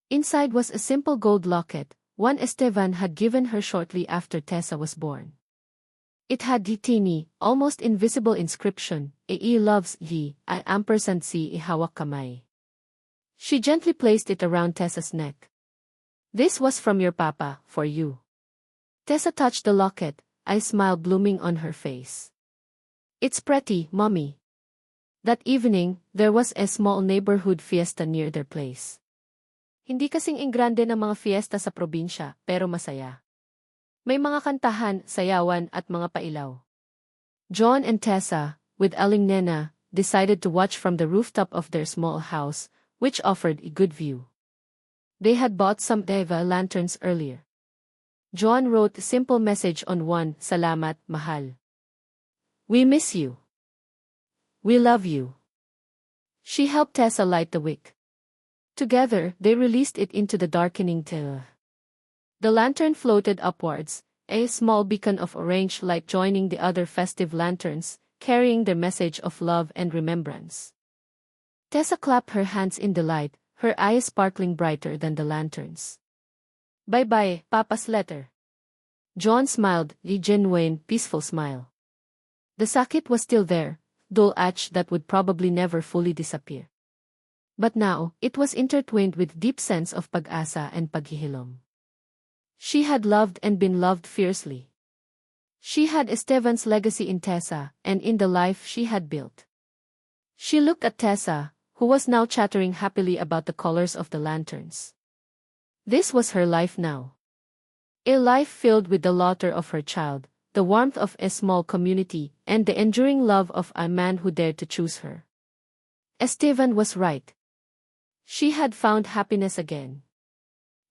Inside was a simple gold locket, one Esteban had given her shortly after Tessa was born. It had the teeny, almost invisible inscription, E loves ye, I ampersand si ihawak kamay. She gently placed it around Tessa's neck. This was from your papa, for you. Tessa touched the locket, a smile blooming on her face. It's pretty, Mommy. That evening, there was a small neighborhood fiesta near their place. Hindi kasing ingrande ng mga fiesta sa probinsya, pero masaya. May mga kantahan, sayawan at mga pailaw. John and Tessa, with Aling Nena, decided to watch from the rooftop of their small house, which offered a good view. They had bought some Deva lanterns earlier. John wrote a simple message on one, Salamat, mahal. We miss you. We love you. She helped Tessa light the wick. Together, they released it into the darkening terror. The lantern floated upwards, a small beacon of orange light joining the other festive lanterns, carrying the message of love and remembrance. Tessa clapped her hands in delight, her eyes sparkling brighter than the lanterns. Bye-bye, Papa's letter. John smiled, a genuine, peaceful smile. The sakit was still there, dull ache that would probably never fully disappear. But now, it was intertwined with deep sense of pag-asa and paghihilom. She had loved and been loved fiercely. She had Esteban's legacy in Tessa, and in the life she had built. She looked at Tessa, who was now chattering happily about the colors of the lanterns. This was her life now. A life filled with the laughter of her child, the warmth of a small community, and the enduring love of a man who dared to choose her. Esteban was right. She had found happiness again.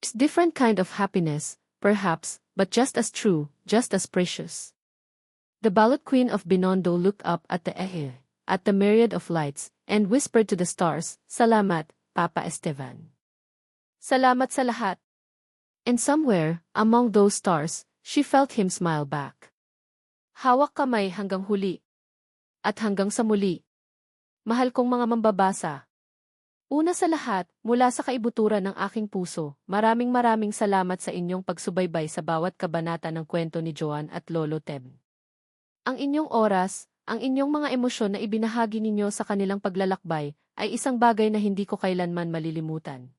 It's a different kind of happiness, perhaps, but just as true, just as precious. The Balot Queen of Binondo looked up at the at the myriad of lights, and whispered to the stars, Salamat, Papa Esteban. Salamat sa lahat. And somewhere, among those stars, she felt him smile back. Hawak kamay hanggang huli. At hanggang sa muli. Mahal kong mga mambabasa. Una sa lahat, mula sa kaibuturan ng aking puso, maraming salamat sa inyong pagsubaybay sa bawat kabanata ng kwento ni Joan at Lolo Teb. Ang inyong oras, ang inyong mga emosyon na ibinahagi ninyo sa kanilang paglalakbay, ay isang bagay na hindi ko kailanman malilimutan.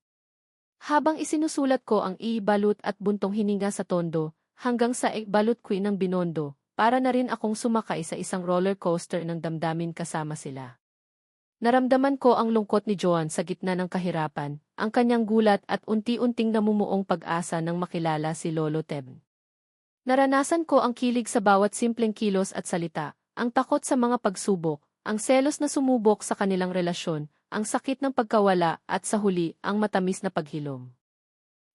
Habang isinusulat ko ang Balot at Buntong Hininga sa Tondo, hanggang sa Balot Queen ng Binondo, para na rin akong sumakay sa isang roller coaster ng damdamin kasama sila. Naramdaman ko ang lungkot ni Joan sa gitna ng kahirapan, ang kanyang gulat at unti-unting namumuong pag-asa nang makilala si Lolo Teb. Naranasan ko ang kilig sa bawat simpleng kilos at salita, ang takot sa mga pagsubok, ang selos na sumubok sa kanilang relasyon, ang sakit ng pagkawala at sa huli ang matamis na paghilom.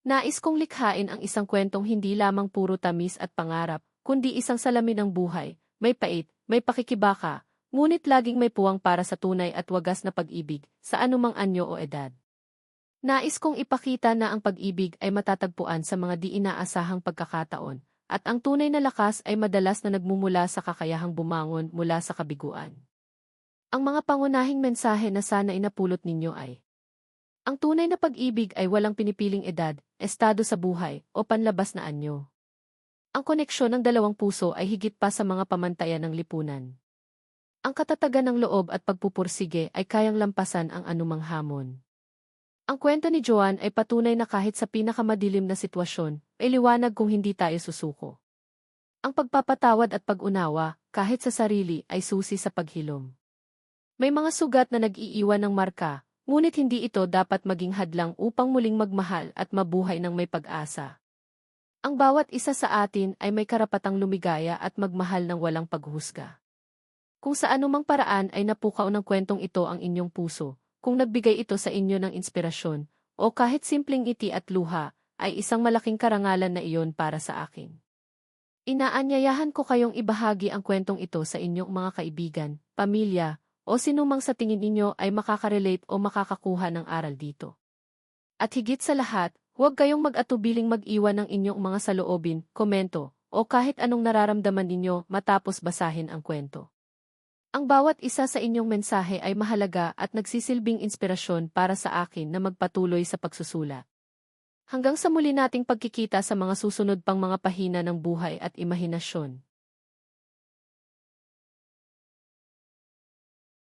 Nais kong likhain ang isang kwentong hindi lamang puro tamis at pangarap, kundi isang salamin ng buhay, may pait, may pakikibaka, ngunit laging may puwang para sa tunay at wagas na pag-ibig, sa anumang anyo o edad. Nais kong ipakita na ang pag-ibig ay matatagpuan sa mga di inaasahang pagkakataon, at ang tunay na lakas ay madalas na nagmumula sa kakayahang bumangon mula sa kabiguan. Ang mga pangunahing mensahe na sana inapulot ninyo ay: ang tunay na pag-ibig ay walang pinipiling edad, estado sa buhay, o panlabas na anyo. Ang koneksyon ng dalawang puso ay higit pa sa mga pamantayan ng lipunan. Ang katatagan ng loob at pagpupursige ay kayang lampasan ang anumang hamon. Ang kwento ni Joan ay patunay na kahit sa pinakamadilim na sitwasyon, ay liwanag kung hindi tayo susuko. Ang pagpapatawad at pag-unawa, kahit sa sarili, ay susi sa paghilom. May mga sugat na nag-iiwan ng marka, ngunit hindi ito dapat maging hadlang upang muling magmahal at mabuhay ng may pag-asa. Ang bawat isa sa atin ay may karapatang lumigaya at magmahal ng walang paghusga. Kung sa anumang paraan ay napukaw ng kwentong ito ang inyong puso, kung nagbigay ito sa inyo ng inspirasyon, o kahit simpleng ngiti at luha, ay isang malaking karangalan na iyon para sa akin. Inaanyayahan ko kayong ibahagi ang kwentong ito sa inyong mga kaibigan, pamilya, o sinumang sa tingin ninyo ay makakarelate o makakakuha ng aral dito. At higit sa lahat, huwag kayong mag-atubiling mag-iwan ng inyong mga saloobin, komento, o kahit anong nararamdaman ninyo matapos basahin ang kwento. Ang bawat isa sa inyong mensahe ay mahalaga at nagsisilbing inspirasyon para sa akin na magpatuloy sa pagsusulat. Hanggang sa muli nating pagkikita sa mga susunod pang mga pahina ng buhay at imahinasyon.